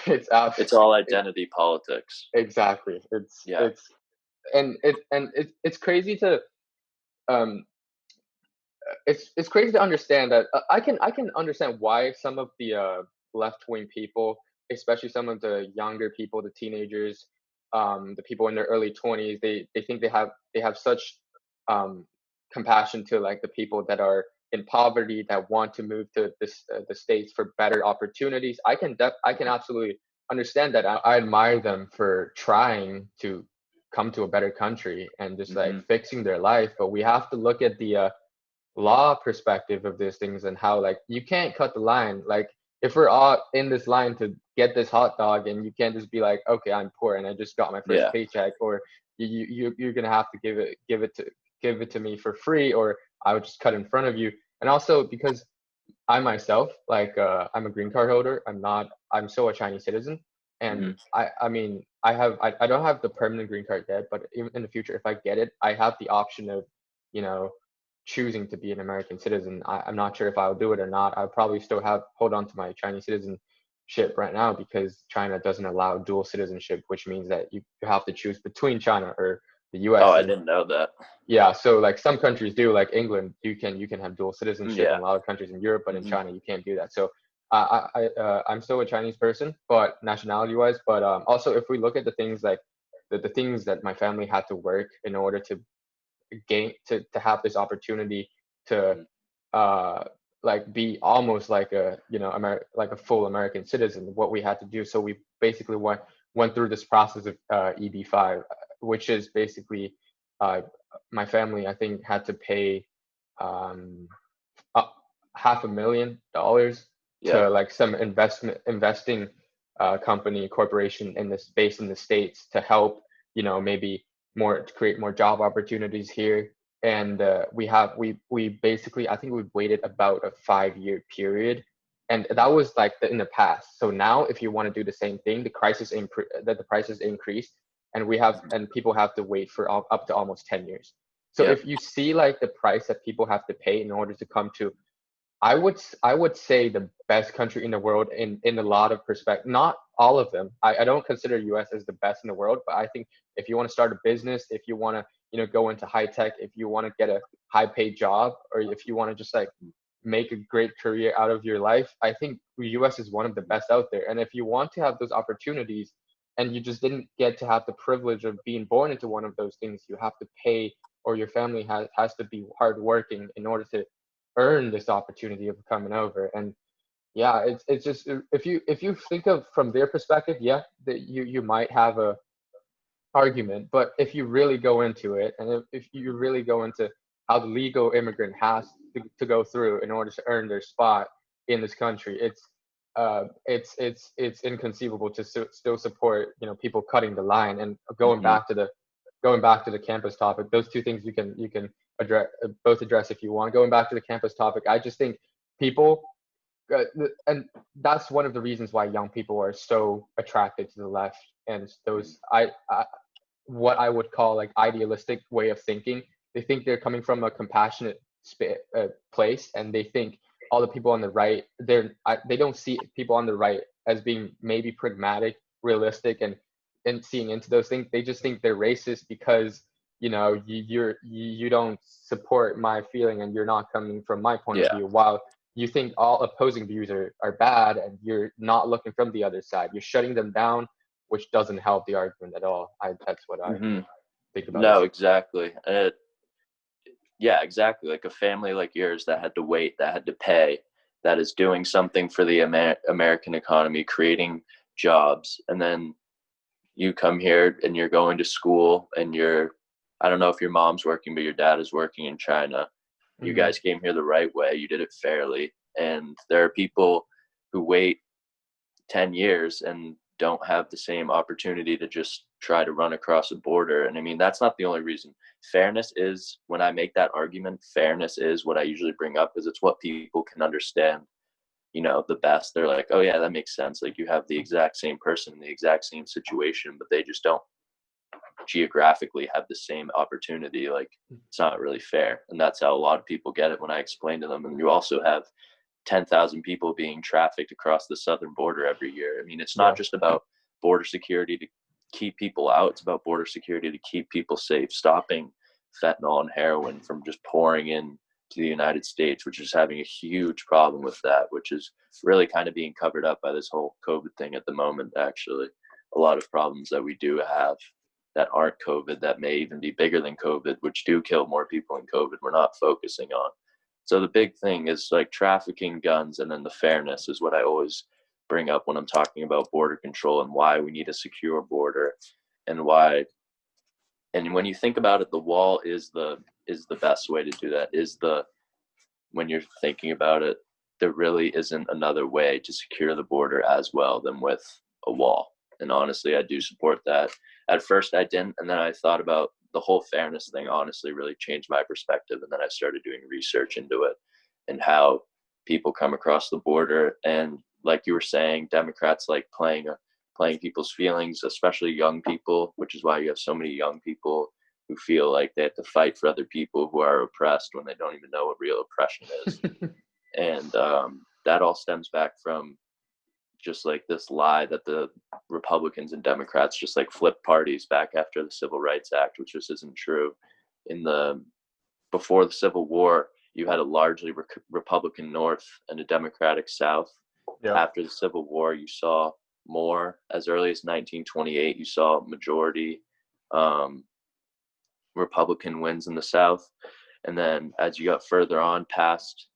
it's It's all it, identity politics. exactly. Yeah. It's it's crazy to um it's crazy to understand that I can understand why some of the left wing people, especially some of the younger people, the teenagers, the people in their early 20s, they think they have such um, compassion to like the people that are in poverty, that want to move to the states for better opportunities. I can absolutely understand that. I admire them for trying to come to a better country and just like Mhm. fixing their life. But we have to look at the law perspective of these things, and how like you can't cut the line. Like if we're all in this line to get this hot dog, and you can't just be like, okay, I'm poor and I just got my first Yeah. paycheck, or you're gonna have to give it to me for free, or I would just cut in front of you. And also because I myself, like, I'm a green card holder. I'm still a Chinese citizen. And Mhm. I mean, I don't have the permanent green card yet, but in the future, if I get it, I have the option of, you know, choosing to be an American citizen. I'm not sure if I'll do it or not. I'll probably still hold on to my Chinese citizenship right now, because China doesn't allow dual citizenship, which means that you have to choose between China or the Oh, US. I And didn't know that. yeah, so like some countries do, like England, you can have dual citizenship in Yeah. a lot of countries in Europe, but in Mhm. China you can't do that. So I'm still a Chinese person, but nationality wise. But also, if we look at the things like the things that my family had to work in order to gain to have this opportunity to Mhm. uh like be almost like a, like a full American citizen, what we had to do. So we basically went through this process of EB-5, which is basically uh my family, I think, had to pay um uh, $500,000 Yeah. to like some investing company corporation in this based in the States, to help, maybe more, to create more job opportunities here. And we basically, I think we've waited about a 5-year period, and that was like in the past. So now if you want to do the same thing, the prices increased, and Mhm. people have to wait for up to almost 10 years. So Yep. if you see like the price that people have to pay in order to come to, I would say, the best country in the world, in a lot of perspective. Not all of them. I don't consider US as the best in the world, but I think if you want to start a business, if you want to, go into high tech, if you want to get a high paid job, or if you want to just like make a great career out of your life, I think the US is one of the best out there. And if you want to have those opportunities, and you just didn't get to have the privilege of being born into one of those things, you have to pay, or your family has to be hardworking in order to earn this opportunity of coming over. And yeah, it's just, if you think of from their perspective, yeah, that you might have a argument. But if you really go into it, and if you really go into how the legal immigrant has to go through in order to earn their spot in this country, it's inconceivable to still support, people cutting the line. And Mhm. going back to the campus topic, those two things you can address, both address if you want. Going back to the campus topic, I just think people, and that's one of the reasons why young people are so attracted to the left, and Mhm. those what I would call like idealistic way of thinking. They think they're coming from a compassionate place, and they think all the people on the right, they don't see people on the right as being maybe pragmatic, realistic, and seeing into those things. They just think they're racist because, you don't support my feeling, and you're not coming from my point of Yeah. view. While you think all opposing views are bad, and you're not looking from the other side, you're shutting them down, which doesn't help the argument at all. That's what I Mhm. think about it. No, exactly. Yeah, exactly. Like a family like yours that had to wait, that had to pay, that is doing something for the American economy, creating jobs, and then you come here and you're going to school and I don't know if your mom's working, but your dad is working in China. You Mhm. guys came here the right way. You did it fairly. And there are people who wait 10 years and don't have the same opportunity to just try to run across a border. And I mean, that's not the only reason. Fairness is, when I make that argument, fairness is what I usually bring up, because it's what people can understand, the best. They're like, oh yeah, that makes sense. Like, you have the exact same person in the exact same situation, but they just don't geographically have the same opportunity. Like, it's not really fair. And that's how a lot of people get it when I explain to them. And you also have 10,000 people being trafficked across the southern border every year. I mean, it's not Yeah. just about border security to keep people out, it's about border security to keep people safe, stopping fentanyl and heroin from just pouring in to the United States, which is having a huge problem with that, which is really kind of being covered up by this whole COVID thing at the moment, actually. A lot of problems that we do have that aren't COVID, that may even be bigger than COVID, which do kill more people than COVID, we're not focusing on. So the big thing is like trafficking, guns, and then the fairness is what I always bring up when I'm talking about border control and why we need a secure border, and why. And when you think about it, the wall is the best way to do that. When you're thinking about it, there really isn't another way to secure the border as well than with a wall. And honestly, I do support that. At first, I didn't, and then I thought about the whole fairness thing. Honestly, really changed my perspective, and then I started doing research into it and how people come across the border. And like you were saying, Democrats like playing people's feelings, especially young people, which is why you have so many young people who feel like they have to fight for other people who are oppressed when they don't even know what real oppression is. And that all stems back from just like this lie that the Republicans and Democrats just like flipped parties back after the Civil Rights Act, which just isn't true. In the Before the Civil War, you had a largely Republican North and a Democratic South. Yeah. After the Civil War, you saw more. As early as 1928, you saw majority um, Republican wins in the South. And then as you got further on past,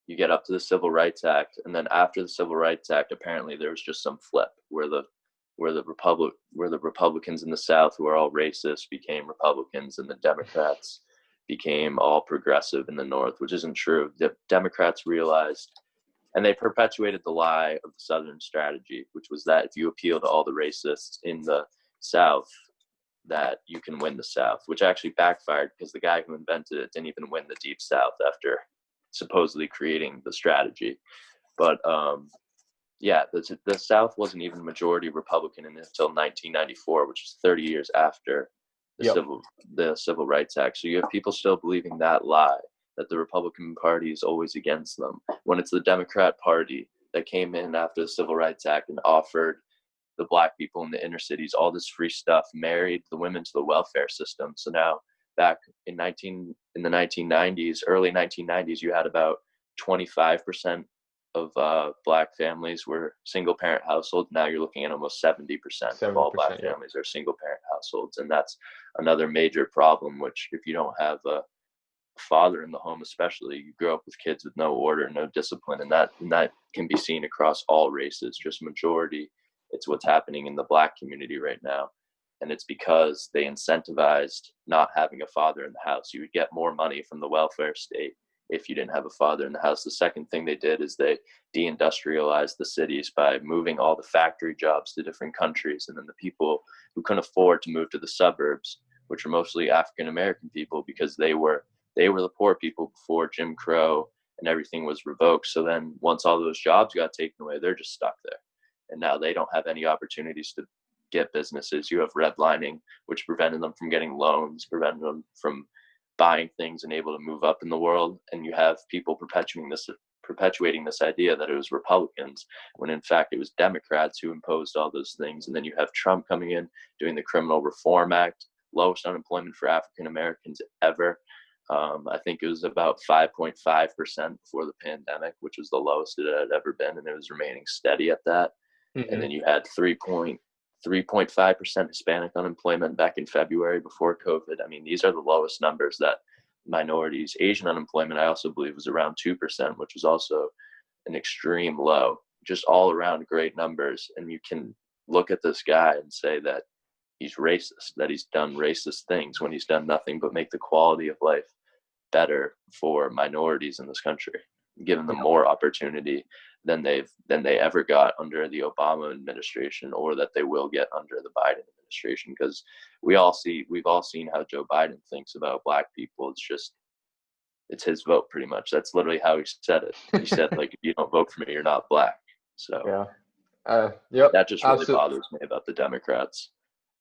you get up to the Civil Rights Act, and then after the Civil Rights Act, apparently there was just some flip where the Republicans in the South, who are all racist, became Republicans, and the Democrats became all progressive in the North, which isn't true. The Democrats realized, and they perpetuated the lie of the Southern strategy, which was that if you appeal to all the racists in the South, that you can win the South, which actually backfired because the guy who invented it didn't even win the Deep South after supposedly creating the strategy. But yeah, the South wasn't even majority Republican until 1994, which is 30 years after the Yep. Civil Rights Act. So you have people still believing that lie, that the Republican Party is always against them, when it's the Democrat Party that came in after the Civil Rights Act and offered the black people in the inner cities all this free stuff, married the women to the welfare system. So now, back in the 1990s, early 1990s, you had about 25% of black families were single parent households. Now you're looking at almost 70% of all black 70%. Yeah. families are single parent households, and that's another major problem. Which, if you don't have a father in the home, especially, you grow up with kids with no order, no discipline, and that can be seen across all races. Just majority, it's what's happening in the black community right now. And it's because they incentivized not having a father in the house. You would get more money from the welfare state if you didn't have a father in the house. The second thing they did is they deindustrialized the cities by moving all the factory jobs to different countries. And then the people who couldn't afford to move to the suburbs, which are mostly African American people, because they were the poor people before Jim Crow and everything was revoked. So then once all those jobs got taken away, they're just stuck there. And now they don't have any opportunities to get businesses. You have redlining, which prevented them from getting loans, prevented them from buying things and able to move up in the world. And you have people perpetuating this idea that it was Republicans, when in fact it was Democrats who imposed all those things. And then you have Trump coming in, doing the Criminal Reform Act, lowest unemployment for African Americans ever. I think it was about 5.5% before the pandemic, which was the lowest it had ever been, and it was remaining steady at that. And Hmm. then you had 3.5% Hispanic unemployment back in February before COVID. I mean, these are the lowest numbers that minorities. Asian unemployment, I also believe, was around 2%, which was also an extreme low. Just all around great numbers. And you can look at this guy and say that he's racist, that he's done racist things when he's done nothing but make the quality of life better for minorities in this country, given them more opportunity than they ever got under the Obama administration, or that they will get under the Biden administration. Because we've all seen how Joe Biden thinks about black people. It's his vote, pretty much. That's literally how he said it. He said, like, if you don't vote for me, you're not black. So Yeah. Yep. that just really Absolutely. bothers me about the Democrats.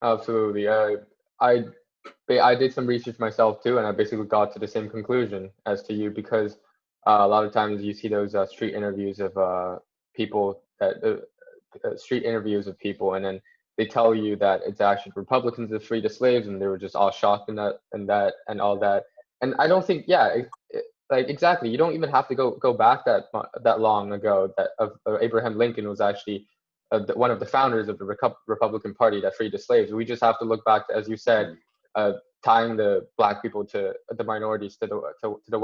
Absolutely. I I did some research myself too, and I basically got to the same conclusion as to you because a lot of times you see those street interviews of people that street interviews of people, and then they tell you that it's actually Republicans that freed the slaves, and they were just all shocked and and all that. And I don't think, yeah, like exactly, you don't even have to go back that long ago. That of Abraham Lincoln was actually one of the founders of the Republican Party that freed the slaves. We just have to look back, as you said, uh, tying the black people to the minorities to the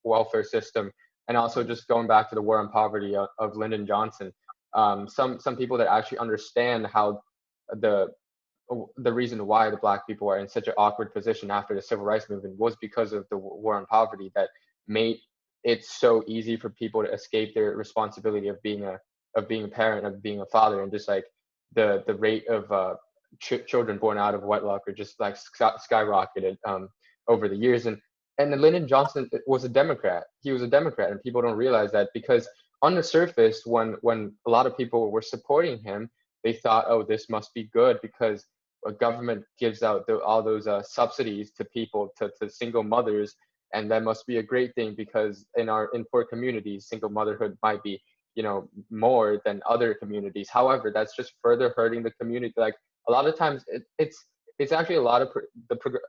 welfare system, and also just going back to the war on poverty of Lyndon Johnson. Some people that actually understand how the the reason why the black people are in such an awkward position after the civil rights movement was because of the war on poverty that made it so easy for people to escape their responsibility of being a parent, of being a father, and just like the rate of children born out of wedlock are just like skyrocketed over the years. And then Lyndon Johnson was a Democrat. He was a Democrat, and people don't realize that because on the surface, when a lot of people were supporting him, they thought, oh, this must be good because a government gives out all those subsidies to people, to single mothers, and that must be a great thing because in poor communities, single motherhood might be, you know, more than other communities. However, that's just further hurting the community. Like a lot of times, it's actually a lot of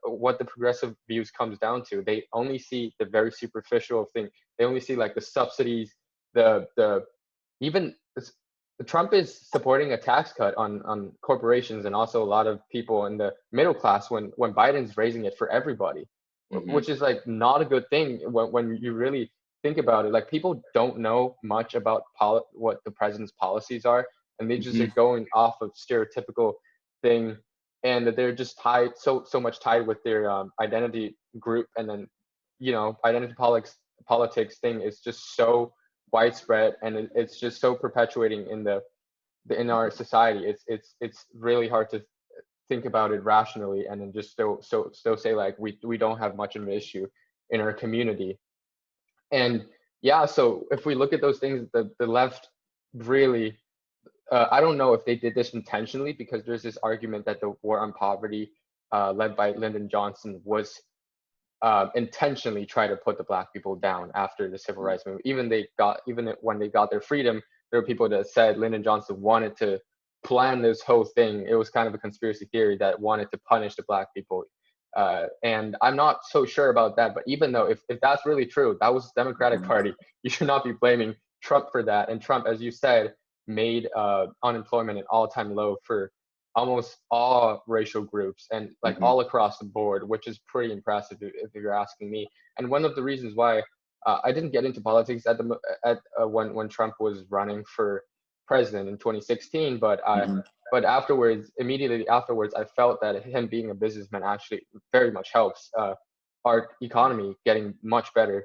what the progressive views comes down to. They only see the very superficial thing. They only see like the subsidies, the even Trump is supporting a tax cut on corporations and also a lot of people in the middle class when Biden's raising it for everybody, Mm-hmm. which is like not a good thing when you really think about it. Like people don't know much about what the president's policies are, and they just Mm-hmm. are going off of stereotypical thing, and that they're just tied so much tied with their identity group, and then identity politics thing is just so widespread, and it's just so perpetuating in our society. It's really hard to think about it rationally and then just still say like we don't have much of an issue in our community. And yeah, so if we look at those things, the left really, I don't know if they did this intentionally, because there's this argument that the war on poverty led by Lyndon Johnson was intentionally try to put the black people down after the civil rights movement. Even when they got their freedom, there were people that said Lyndon Johnson wanted to plan this whole thing. It was kind of a conspiracy theory that wanted to punish the black people. And I'm not so sure about that. But even though if that's really true, that was the Democratic Party. You should not be blaming Trump for that. And Trump, as you said, made unemployment an all-time low for almost all racial groups and like Mm-hmm. all across the board, which is pretty impressive if you're asking me. And one of the reasons why I didn't get into politics when Trump was running for president in 2016, Mm-hmm. but immediately afterwards, I felt that him being a businessman actually very much helps our economy getting much better,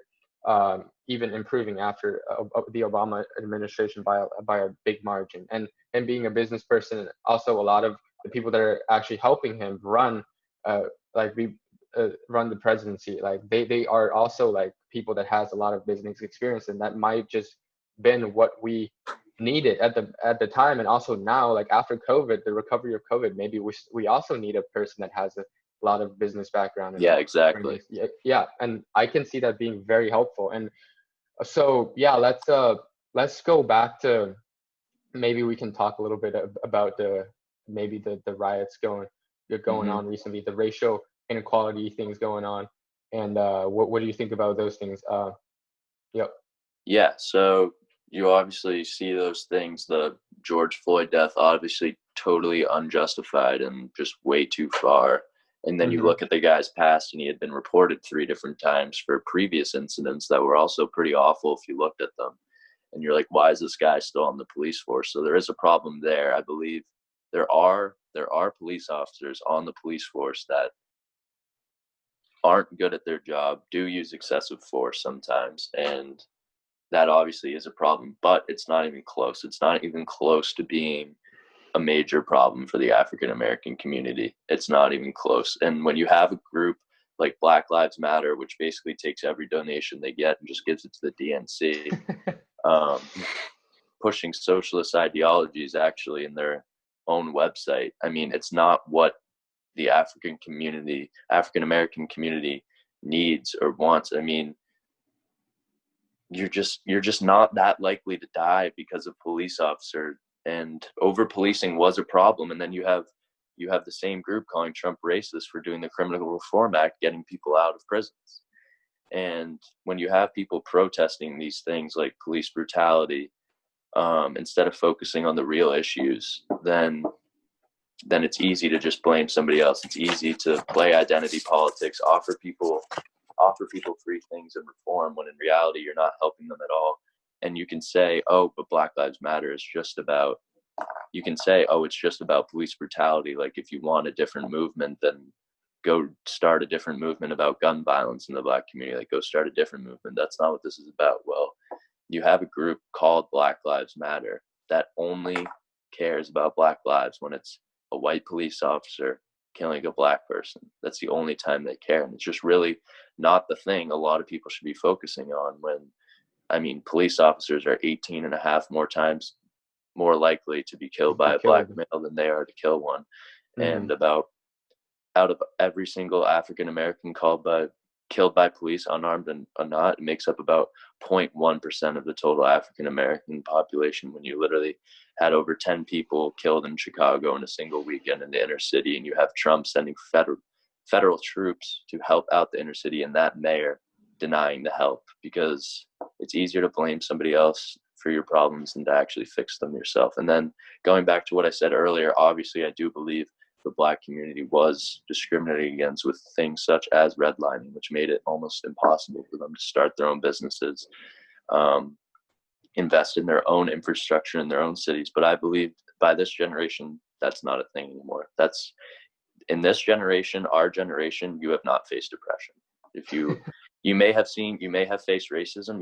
even improving after the Obama administration by a big margin. And being a business person, also a lot of the people that are actually helping him run, uh, like run the presidency, like they are also like people that has a lot of business experience, and that might just been what we needed at the time. And also now, like after COVID, the recovery of COVID, maybe we also need a person that has a lot of business background and Yeah, bring exactly. this. Yeah, yeah, and I can see that being very helpful. And so yeah, let's go back to, maybe we can talk a little bit about the riots going Mm-hmm. on recently, the racial inequality things going on, and what do you think about those things? Yep. Yeah, so you obviously see those things. The George Floyd death, obviously totally unjustified and just way too far. And then you Mhm. look at the guy's past, and he had been reported 3 different times for previous incidents that were also pretty awful if you looked at them. And you're like, why is this guy still on the police force? So there is a problem there. I believe there are police officers on the police force that aren't good at their job, do use excessive force sometimes, and that obviously is a problem, but it's not even close. It's not even close to being a major problem for the African American community. It's not even close. And when you have a group like Black Lives Matter, which basically takes every donation they get and just gives it to the DNC, um, pushing socialist ideologies actually in their own website. I mean, it's not what the African American community needs or wants. I mean, you're just not that likely to die because of police officer, and over policing was a problem. And then you have the same group calling Trump racist for doing the Criminal Reform Act, getting people out of prisons. And when you have people protesting these things like police brutality, instead of focusing on the real issues, then it's easy to just blame somebody else. It's easy to play identity politics, offer people free things and reform, when in reality you're not helping them at all. And you can say, oh, but Black Lives Matter is just about, you can say, oh, it's just about police brutality. Like, if you want a different movement, then go start a different movement about gun violence in the Black community. Like, go start a different movement. That's not what this is about. Well, you have a group called Black Lives Matter that only cares about Black lives when it's a white police officer killing a Black person. That's the only time they care. And it's just really not the thing a lot of people should be focusing on when, I mean, police officers are 18 and a half more times more likely to be killed by Be a Black killed. male than they are to kill one. Mhm. And about out of every single African American killed by police, unarmed and not, it makes up about 0.1% of the total African American population. When you literally had over 10 people killed in Chicago in a single weekend in the inner city, and you have Trump sending federal troops to help out the inner city, and that mayor denying the help, because it's easier to blame somebody else for your problems than to actually fix them yourself. And then going back to what I said earlier, obviously I do believe the Black community was discriminated against with things such as redlining, which made it almost impossible for them to start their own businesses, um, invest in their own infrastructure in their own cities. But I believe by this generation, that's not a thing anymore. That's in this generation, our generation, you have not faced oppression. If you may have faced racism, Yeah.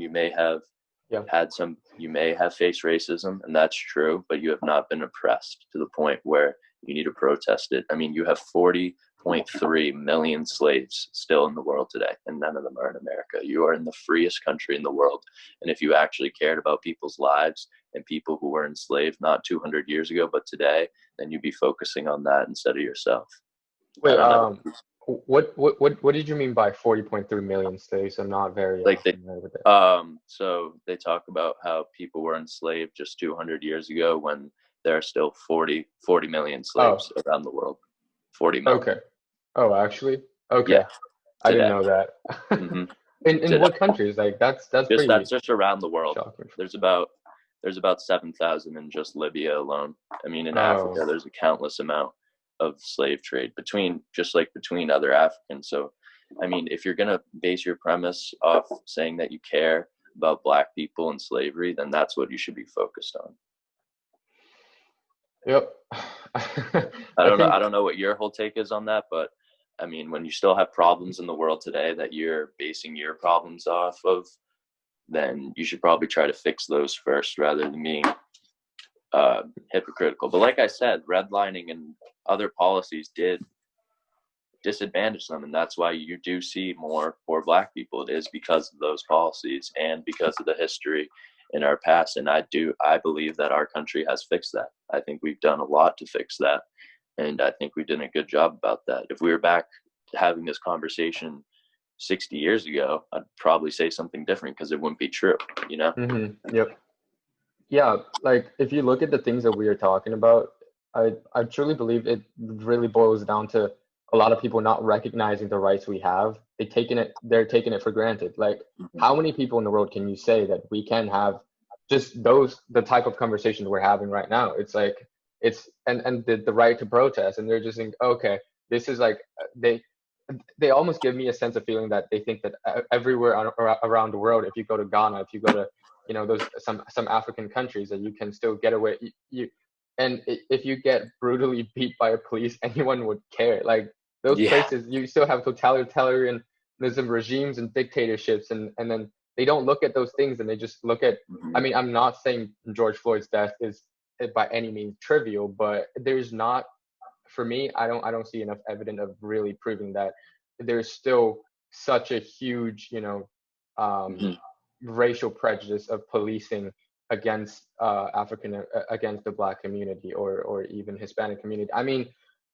you may have faced racism, and that's true, but you have not been oppressed to the point where you need to protest it. I mean, you have 40.3 million slaves still in the world today, and none of them are in America. You are in the freest country in the world. And if you actually cared about people's lives and people who were enslaved not 200 years ago, but today, then you'd be focusing on that instead of yourself. I Wait, don't know. what did you mean by 40.3 million slaves? I'm not very Like familiar with it. so they talk about how people were enslaved just 200 years ago, when there are still 40 million Oh, slaves around the world. 40 million. okay. Oh, actually? Yeah, Okay. I didn't today. know that. hmm In Today. what countries? Like that's Just pretty that's just around the world. shocking. There's about there's about 7,000 in just Libya alone. I mean, in Africa, Oh, there's a countless amount of slave trade between other Africans. So, I mean, if you're gonna base your premise off saying that you care about Black people and slavery, then that's what you should be focused on. yep. I I don't know. I think, don't know what your whole take is on that, but I mean, when you still have problems in the world today that you're basing your problems off of, then you should probably try to fix those first rather than being hypocritical. But like I said, redlining and other policies did disadvantage them, and that's why you do see more poor Black people. It is because of those policies and because of the history in our past. And I believe that our country has fixed that. I think we've done a lot to fix that, and I think we did a good job about that. If we were back having this conversation 60 years ago, I'd probably say something different because it wouldn't be true, you know? yep. Yeah, like if you look at the things that we are talking about, I truly believe it really boils down to a lot of people not recognizing the rights we have. They're taking it for granted. Like Mhm. how many people in the world can you say that we can have just the type of conversations we're having right now? It's like and the right to protest, and they're just think, okay, this is like they almost give me a sense of feeling that they think that everywhere around the world, if you go to Ghana, if you go to, those some African countries, that you can still get away. And if you get brutally beat by a police, anyone would care. Like those Yeah. places, you still have totalitarianism regimes and dictatorships, and then they don't look at those things, and they just look at. I Mhm. mean, I'm not saying George Floyd's death is by any means trivial, but there's not, for me, I don't see enough evidence of really proving that there's still such a huge, um, Mhm. racial prejudice of policing against against the Black community, or even Hispanic community. I mean,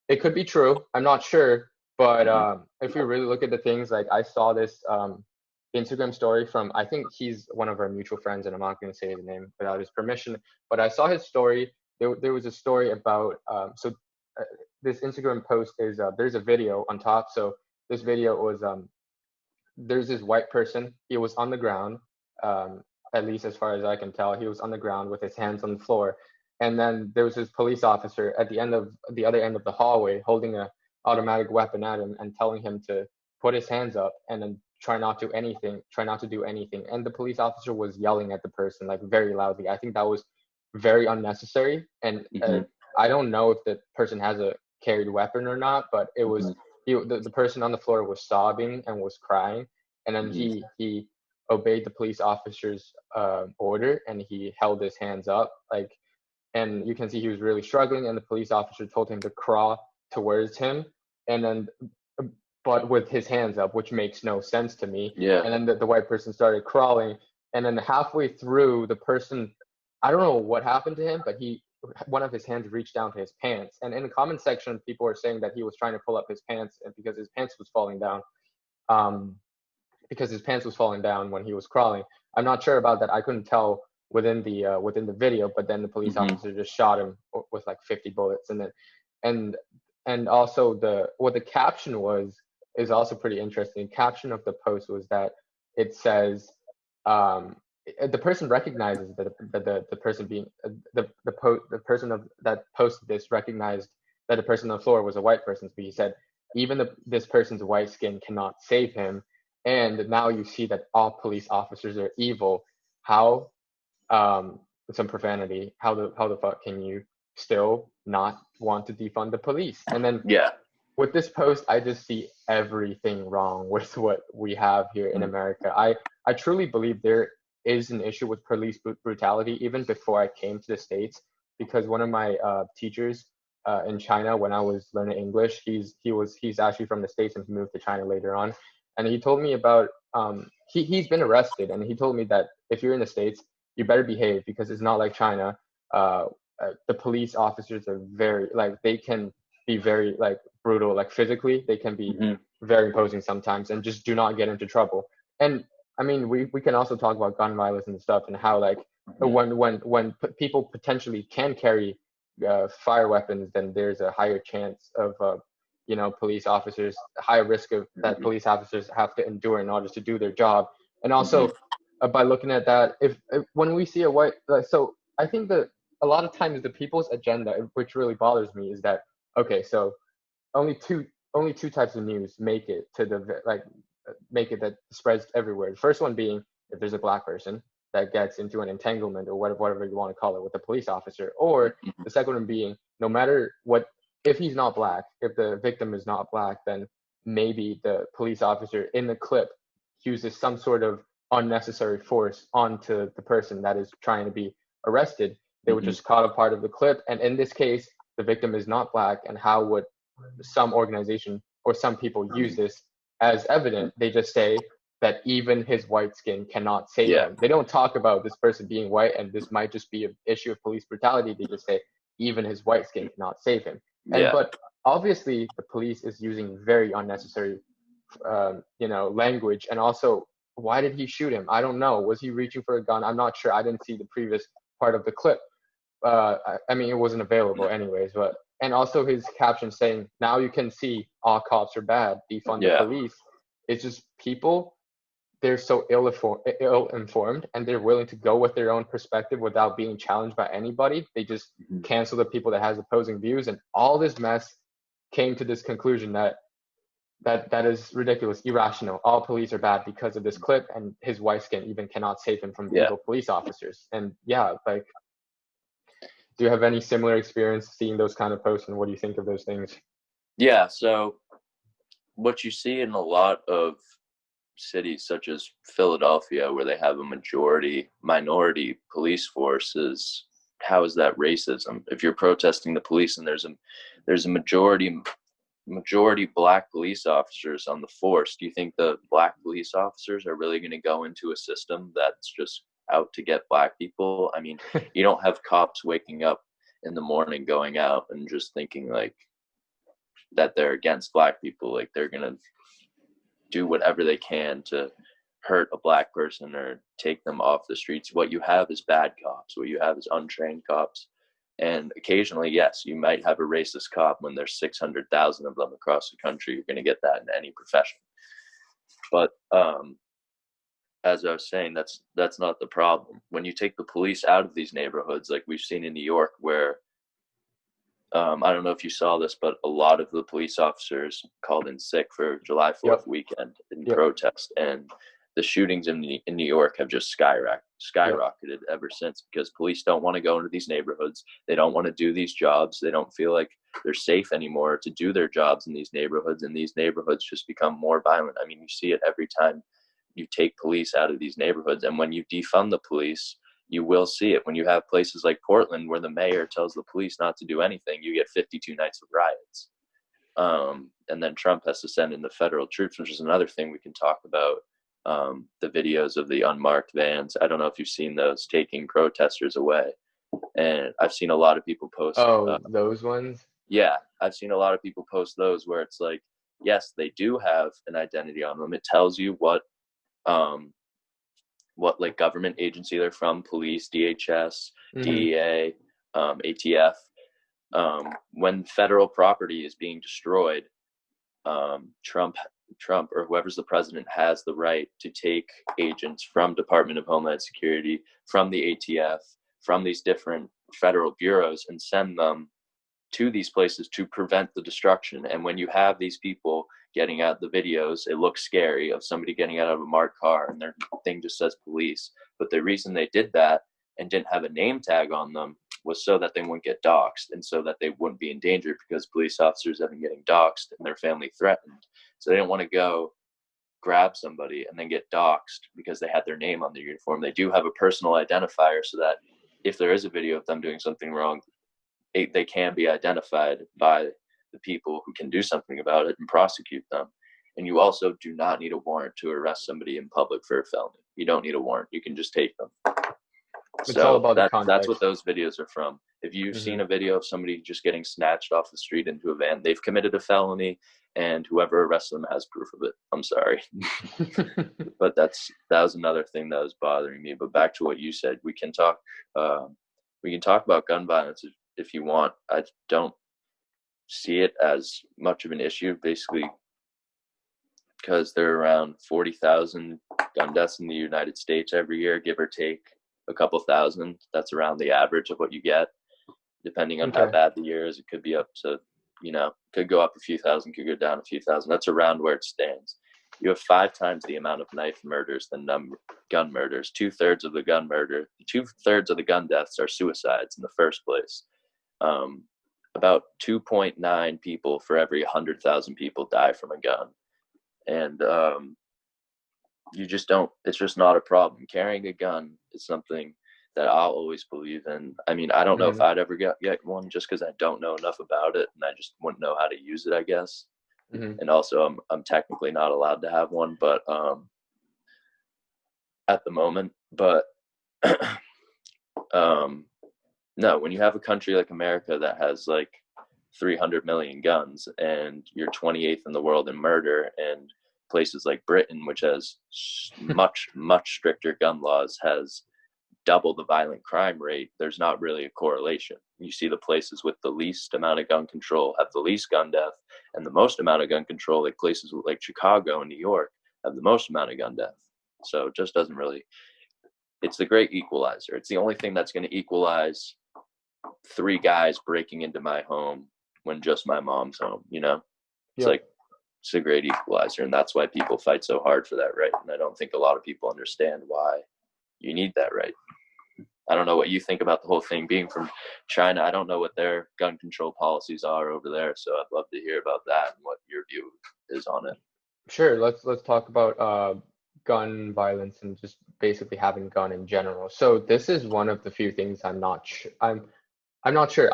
it could be true. I'm not sure, but Mhm. if we really look at the things, like I saw this Instagram story from, I think he's one of our mutual friends, and I'm not going to say his name without his permission, but I saw his story. There was a story about uh, this Instagram post is there's a video on top. So this video was there's this white person. He was on the ground, um, at least as far as I can tell. He was on the ground with his hands on the floor, and then there was this police officer at the other end of the hallway holding a automatic weapon at him and telling him to put his hands up and then try not to do anything. And the police officer was yelling at the person like very loudly. I think that was very unnecessary, and Mhm. I don't know if the person has a carried weapon or not, but it was Mhm. the person on the floor was sobbing and was crying, and then Mhm. he obeyed the police officer's order, and he held his hands up, like, and you can see he was really struggling, and the police officer told him to crawl towards him, and then but with his hands up, which makes no sense to me. Yeah. And then the white person started crawling, and then halfway through, the person, I don't know what happened to him, but one of his hands reached down to his pants. And in the comment section, people were saying that he was trying to pull up his pants, and because his pants was falling down. Um, because his pants was falling down when he was crawling. I'm not sure about that. I couldn't tell within the video, but then the police Mhm. officer just shot him with like 50 bullets, and then and and also what the caption was is also pretty interesting. The caption of the post was that it says, um, the person recognizes that the person being the person that posted this recognized that the person on the floor was a white person. But he said even this person's white skin cannot save him, and now you see that all police officers are evil. How, with some profanity, how the fuck can you still not want to defund the police? And then Yeah. with this post, I just see everything wrong with what we have here in Mhm. America. I truly believe there is an issue with police brutality even before I came to the States, because one of my teachers in China, when I was learning English, he's actually from the States, and he moved to China later on, and he told me about he's been arrested, and he told me that if you're in the States, you better behave, because it's not like China. Uh, the police officers are very, like, they can be very, like, brutal, like physically they can be Mhm. very imposing sometimes, and just do not get into trouble. And I mean, we can also talk about gun violence and stuff, and how, like, Mhm. when people potentially can carry fire weapons, then there's a higher chance of police officers, higher risk of that Mhm. police officers have to endure in order to do their job. And Mhm. also, by looking at that, if when we see a white, like, so I think that a lot of times the people's agenda, which really bothers me, is that, okay, so only two types of news make it to make it that spreads everywhere. The first one being if there's a black person that gets into an entanglement, or whatever you want to call it, with a police officer, or Mhm. the second one being, no matter what, if he's not black, if the victim is not black, then maybe the police officer in the clip uses some sort of unnecessary force onto the person that is trying to be arrested. They were Mhm. just caught a part of the clip, and in this case, the victim is not black. And how would some organization or some people use this as Mhm. evident? They just say that even his white skin cannot save Yeah. him. They don't talk about this person being white and this might just be an issue of police brutality. They just say even his white skin cannot save him. And Yeah. but obviously the police is using very unnecessary language. And also, why did he shoot him? I don't know. Was he reaching for a gun? I'm not sure. I didn't see the previous part of the clip. I mean, it wasn't available anyways. But and also his caption saying, "Now you can see all cops are bad. Defund the Yeah. police." It's just people. They're so ill-informed, and they're willing to go with their own perspective without being challenged by anybody. They just Mhm. cancel the people that has opposing views, and all this mess came to this conclusion that is ridiculous, irrational. All police are bad because of this clip, and his wife cannot save him from Yeah. evil police officers. And yeah, like, do you have any similar experience seeing those kind of posts, and what do you think of those things? Yeah. So what you see in a lot of cities such as Philadelphia, where they have a majority minority police force, is how is that racism? If you're protesting the police and there's a majority black police officers on the force, do you think the black police officers are really going to go into a system that's just out to get black people? I mean, you don't have cops waking up in the morning going out and just thinking like that they're against black people. Like, they're going to do whatever they can to hurt a black person or take them off the streets. What you have is bad cops. What you have is untrained cops. And occasionally, yes, you might have a racist cop. When there's 600,000 of them across the country, you're going to get that in any profession. But as I was saying, that's not the problem. When you take the police out of these neighborhoods, like we've seen in New York, where I don't know if you saw this, but a lot of the police officers called in sick for July 4th Yep. weekend in Yep. protest. And the shootings in New York have just skyrocketed ever since, because police don't want to go into these neighborhoods. They don't want to do these jobs. They don't feel like they're safe anymore to do their jobs in these neighborhoods, and these neighborhoods just become more violent. I mean, you see it every time you take police out of these neighborhoods. And when you defund the police, you will see it. When you have places like Portland, where the mayor tells the police not to do anything, you get 52 nights of riots. And then Trump has to send in the federal troops, which is another thing we can talk about. The videos of the unmarked vans, I don't know if you've seen those, taking protesters away. And I've seen a lot of people post. Those ones? Yeah, I've seen a lot of people post those, where it's like, yes, they do have an identity on them. It tells you what like government agency they're from: police, DHS, DEA, ATF. When federal property is being destroyed, Trump or whoever's the president has the right to take agents from Department of Homeland Security, from the ATF, from these different federal bureaus, and send them to these places to prevent the destruction. And when you have these people getting out the videos, it looks scary, of somebody getting out of a marked car and their thing just says police. But the reason they did that and didn't have a name tag on them was so that they wouldn't get doxxed, and so that they wouldn't be in danger, because police officers have been getting doxxed and their family threatened. So they didn't want to go grab somebody and then get doxxed because they had their name on their uniform. They do have a personal identifier, so that if there is a video of them doing something wrong, they can be identified by the people who can do something about it and prosecute them. And you also do not need a warrant to arrest somebody in public for a felony. You don't need a warrant. You can just take them. It's all about the That's what context. those videos are from. If you've seen a video of somebody just getting snatched off the street into a van, they've committed a felony, and whoever arrests them has proof of it. I'm sorry. But that was another thing that was bothering me. But back to what you said, we can talk about gun violence if you want. I don't see it as much of an issue, basically because there are around 40,000 gun deaths in the United States every year, give or take a couple thousand. That's around the average of what you get, depending on how bad the year is. It could be up to, could go up a few thousand, could go down a few thousand. That's around where it stands. You have 5 times the amount of knife murders than gun murders. 2/3 of the gun deaths are suicides in the first place. About 2.9 people for every 100,000 people die from a gun. And you just don't, it's just not a problem. Carrying a gun is something that I'll always believe in. I mean, I don't know if I'd ever get one, just because I don't know enough about it, and I just wouldn't know how to use it, I guess. And also I'm technically not allowed to have one, but at the moment. But no, when you have a country like America that has like 300 million guns, and you're 28th in the world in murder, and places like Britain, which has much stricter gun laws, has double the violent crime rate, there's not really a correlation. You see the places with the least amount of gun control have the least gun death, and the most amount of gun control, like places like Chicago and New York, have the most amount of gun death. So it just doesn't really, it's the great equalizer. It's the only thing that's going to equalize 3 guys breaking into my home when just my mom's home, you know? It's Yep. like, it's a great equalizer, and that's why people fight so hard for that right. And I don't think a lot of people understand why you need that right. I don't know what you think about the whole thing. Being from China, I don't know what their gun control policies are over there, so I'd love to hear about that and what your view is on it. Sure. Let's talk about gun violence and just basically having gun in general. So this is one of the few things I'm not sure.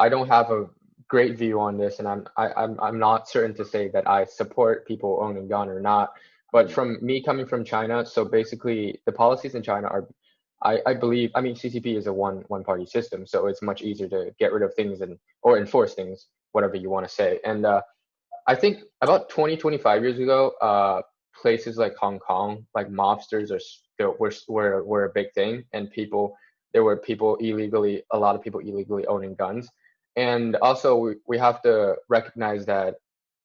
I don't have a great view on this, and I'm not certain to say that I support people owning gun or not. But Mhm. from me coming from China, so basically the policies in China are, I believe, I mean CCP is a one party system, so it's much easier to get rid of things and or enforce things, whatever you want to say. And I think about 20, 25 years ago, places like Hong Kong, like mobsters are still were a big thing, and there were people illegally, a lot of people illegally owning guns. And also we have to recognize that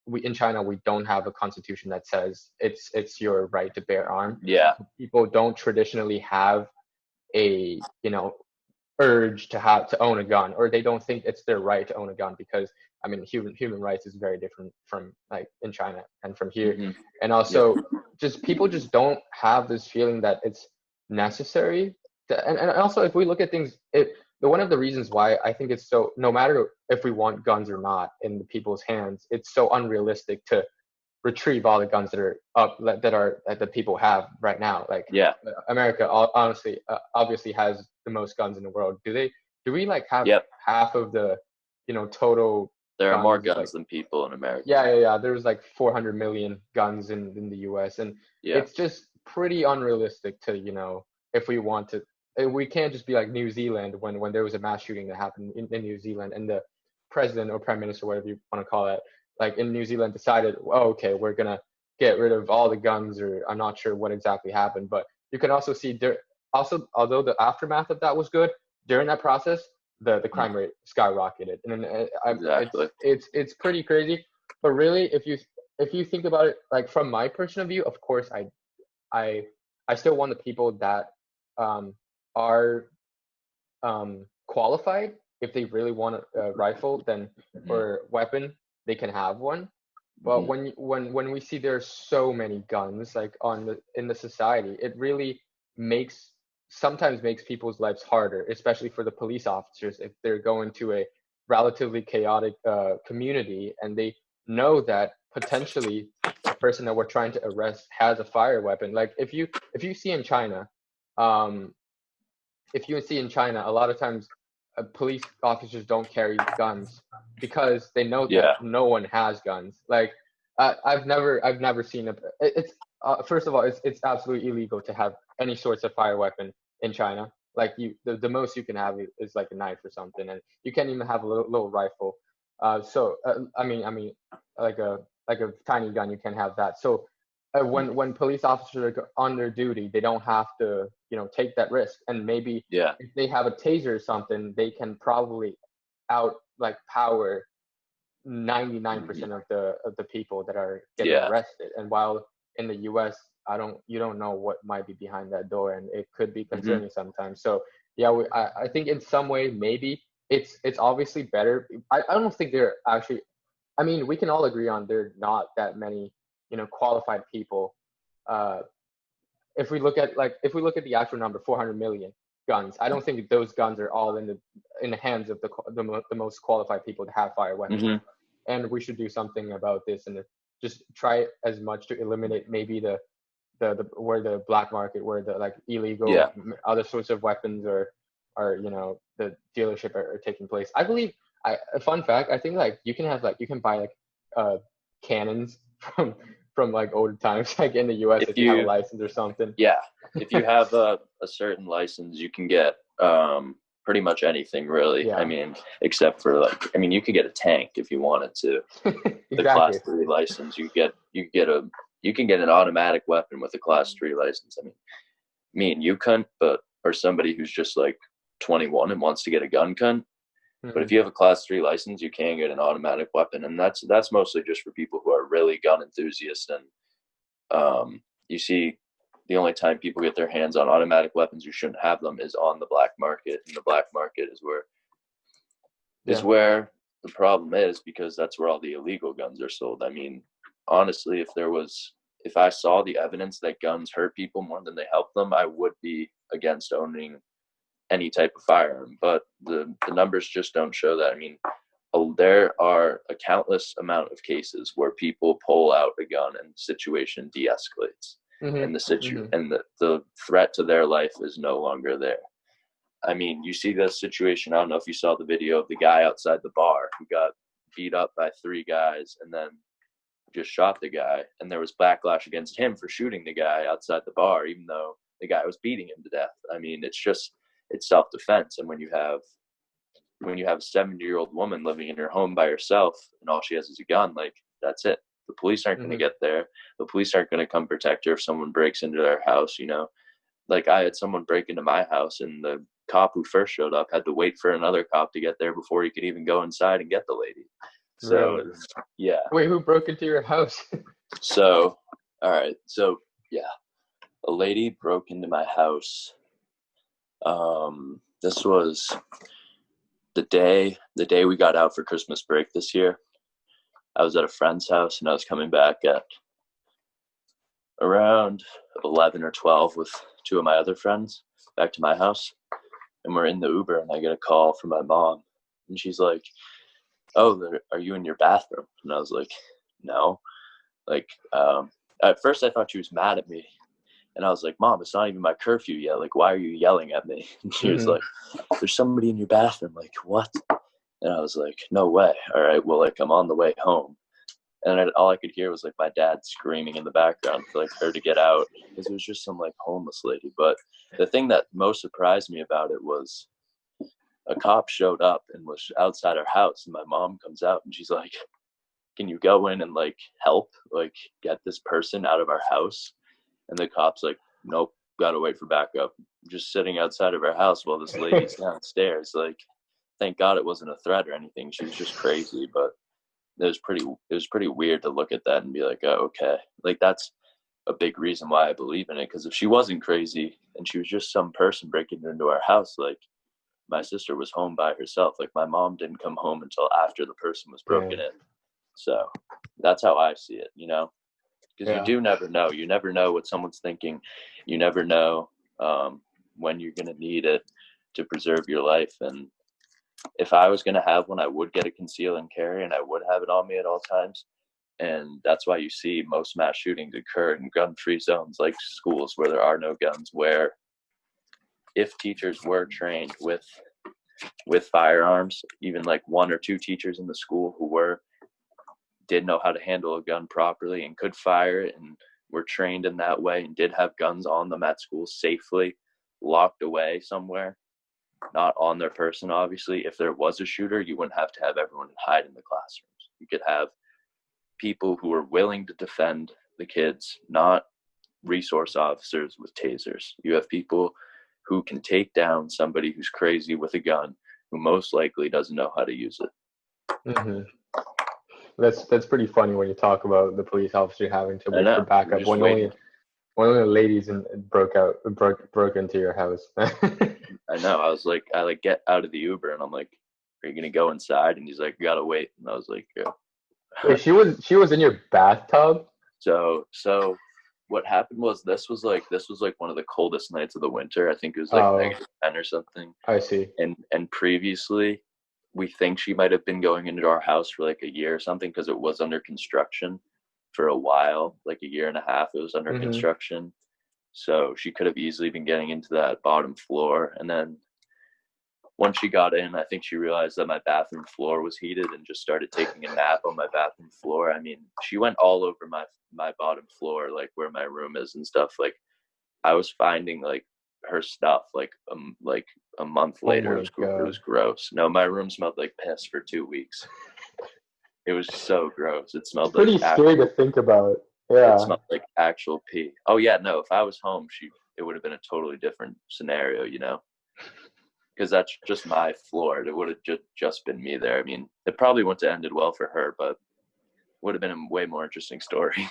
we in China we don't have a constitution that says it's your right to bear arms. Yeah. People don't traditionally have a, urge to have to own a gun, or they don't think it's their right to own a gun, because I mean human rights is very different from like in China and from here. Hmm. And Yep. also just people just don't have this feeling that it's necessary and also if we look at things, one of the reasons why I think it's so, no matter if we want guns or not in the people's hands, it's so unrealistic to retrieve all the guns that are up that the people have right now. Like Yeah. America, honestly, obviously has the most guns in the world. Do we like have Yep. half of the, total There are more guns? Like guns than people in America. yeah. There's like 400 million guns in the U.S. and Yeah. it's just pretty unrealistic to, if we want to, we can't just be like New Zealand when there was a mass shooting that happened in New Zealand, and the president or prime minister, whatever you want to call it, like in New Zealand decided, oh, okay, we're gonna get rid of all the guns, or I'm not sure what exactly happened, but you can also see there also, although the aftermath of that was good, during that process, the Mhm. crime rate skyrocketed, and then Exactly. it's pretty crazy. But really, if you think about it, like from my personal view, of course, I I still want the people that um, are qualified. If they really want a rifle, then Hmm. or weapon, they can have one. But Hmm. when we see there's so many guns like in the society, it really makes sometimes makes people's lives harder, especially for the police officers if they're going to a relatively chaotic community and they know that potentially the person that we're trying to arrest has a fire weapon. Like if you see in China, um, if you see in China, a lot of times police officers don't carry guns because they know that Yeah. no one has guns. Like I've never seen it's first of all, it's absolutely illegal to have any sorts of fire weapon in China. Like the most you can have is like a knife or something, and you can't even have a little rifle. I mean, like a tiny gun, you can have that. So when police officers are on their duty, they don't have to, take that risk. And maybe Yeah. if they have a taser or something, they can probably out like power Hmm. 99% of the people that are getting Yeah. arrested. And while in the US, you don't know what might be behind that door, and it could be Hmm. concerning sometimes. So yeah, I think in some way maybe it's obviously better. I don't think they're actually, I mean, we can all agree on there are not that many, qualified people. Uh, if we look at the actual number, 400 million guns, I don't think those guns are all in the hands of the most qualified people to have fire weapons. Hmm. And we should do something about this and just try as much to eliminate maybe the where the black market, where the like illegal Yeah. other sorts of weapons are the dealership are taking place. I believe, a fun fact, I think like you can buy like uh cannons from like older times like in the US If if you have a you, license or something. yeah, if you have a certain license, you can get pretty much anything, really. I Yeah. mean, except for like, I mean, you could get a tank if you wanted to. With a Exactly. class 3 license, you can get an automatic weapon with a class 3 license. I mean, me and you couldn't, but or somebody who's just like 21 and wants to get a gun couldn't. But if Mhm. you have a class 3 license, you can get an automatic weapon, and that's mostly just for people who are really gun enthusiasts. And you see, the only time people get their hands on automatic weapons who shouldn't have them is on the black market, and the black market is Yeah. where the problem is because that's where all the illegal guns are sold. I mean, honestly, if I saw the evidence that guns hurt people more than they help them, I would be against owning any type of firearm. But the numbers just don't show that. I mean, there are a countless amount of cases where people pull out a gun and the situation de-escalates, and the threat to their life is no longer there. I mean, you see this situation. I don't know if you saw the video of the guy outside the bar who got beat up by 3 guys and then just shot the guy. And there was backlash against him for shooting the guy outside the bar, even though the guy was beating him to death. I mean, it's self-defense. And when you have a 70-year-old woman living in her home by herself and all she has is a gun, like, that's it. The police aren't going to get there. The police aren't going to come protect her if someone breaks into their house, you know. Like, I had someone break into my house, and the cop who first showed up had to wait for another cop to get there before he could even go inside and get the lady. So, really? Yeah. Wait, who broke into your house? So, all right. So, yeah, a lady broke into my house. This was the day we got out for Christmas break this year. I was at a friend's house, and I was coming back at around 11 or 12 with 2 of my other friends back to my house. And we're in the Uber, and I get a call from my mom, and she's like, "Oh, are you in your bathroom?" And I was like, "No." Like, at first I thought she was mad at me, and I was like, "Mom, it's not even my curfew yet. Like, why are you yelling at me?" And she was like, "There's somebody in your bathroom." Like, what? And I was like, "No way." All right, well, like, I'm on the way home. And all I could hear was like my dad screaming in the background for like her to get out, because it was just some like homeless lady. But the thing that most surprised me about it was a cop showed up and was outside our house, and my mom comes out and she's like, "Can you go in and like help, like get this person out of our house?" And the cop's like, "Nope, gotta wait for backup." I'm just sitting outside of our house while this lady's downstairs. Like, thank God it wasn't a threat or anything. She was just crazy, but it was pretty weird to look at that and be like, "Oh, okay." Like, that's a big reason why I believe in it, because if she wasn't crazy and she was just some person breaking into our house, like, my sister was home by herself. Like, my mom didn't come home until after the person was broken in. So that's how I see it, you know, because you do never know. You never know what someone's thinking. You never know when you're going to need it to preserve your life. And if I was going to have one, I would get a conceal and carry, and I would have it on me at all times. And that's why you see most mass shootings occur in gun-free zones like schools where there are no guns, where if teachers were trained with firearms, even like 1 or 2 teachers in the school who did know how to handle a gun properly and could fire it and were trained in that way and did have guns on them at school safely, locked away somewhere, not on their person, obviously. If there was a shooter, you wouldn't have to have everyone hide in the classrooms. You could have people who are willing to defend the kids, not resource officers with tasers. You have people who can take down somebody who's crazy with a gun, who most likely doesn't know how to use it. That's pretty funny when you talk about the police officer having to wait for backup when only the ladies broke into your house. I know. I get out of the Uber and I'm like, "Are you gonna go inside?" And he's like, "You gotta wait." And I was like, "Yeah." Wait, she was in your bathtub? So what happened was this was like one of the coldest nights of the winter. I think it was like -10 or something. I see. And previously, we think she might have been going into our house for like a year or something, because it was under construction for a while, like a year and a half. It was under construction. So she could have easily been getting into that bottom floor. And then once she got in, I think she realized that my bathroom floor was heated and just started taking a nap on my bathroom floor. I mean, she went all over my bottom floor, like where my room is and stuff. Like, I was finding like her stuff like a month later. It was gross. No, my room smelled like piss for 2 weeks. It was so gross. It smelled pretty scary to think about. Yeah. It smelled like actual pee. Oh yeah, no, if I was home, it would have been a totally different scenario, you know? Because that's just my floor. It would have just been me there. I mean, it probably wouldn't have ended well for her, but would have been a way more interesting story.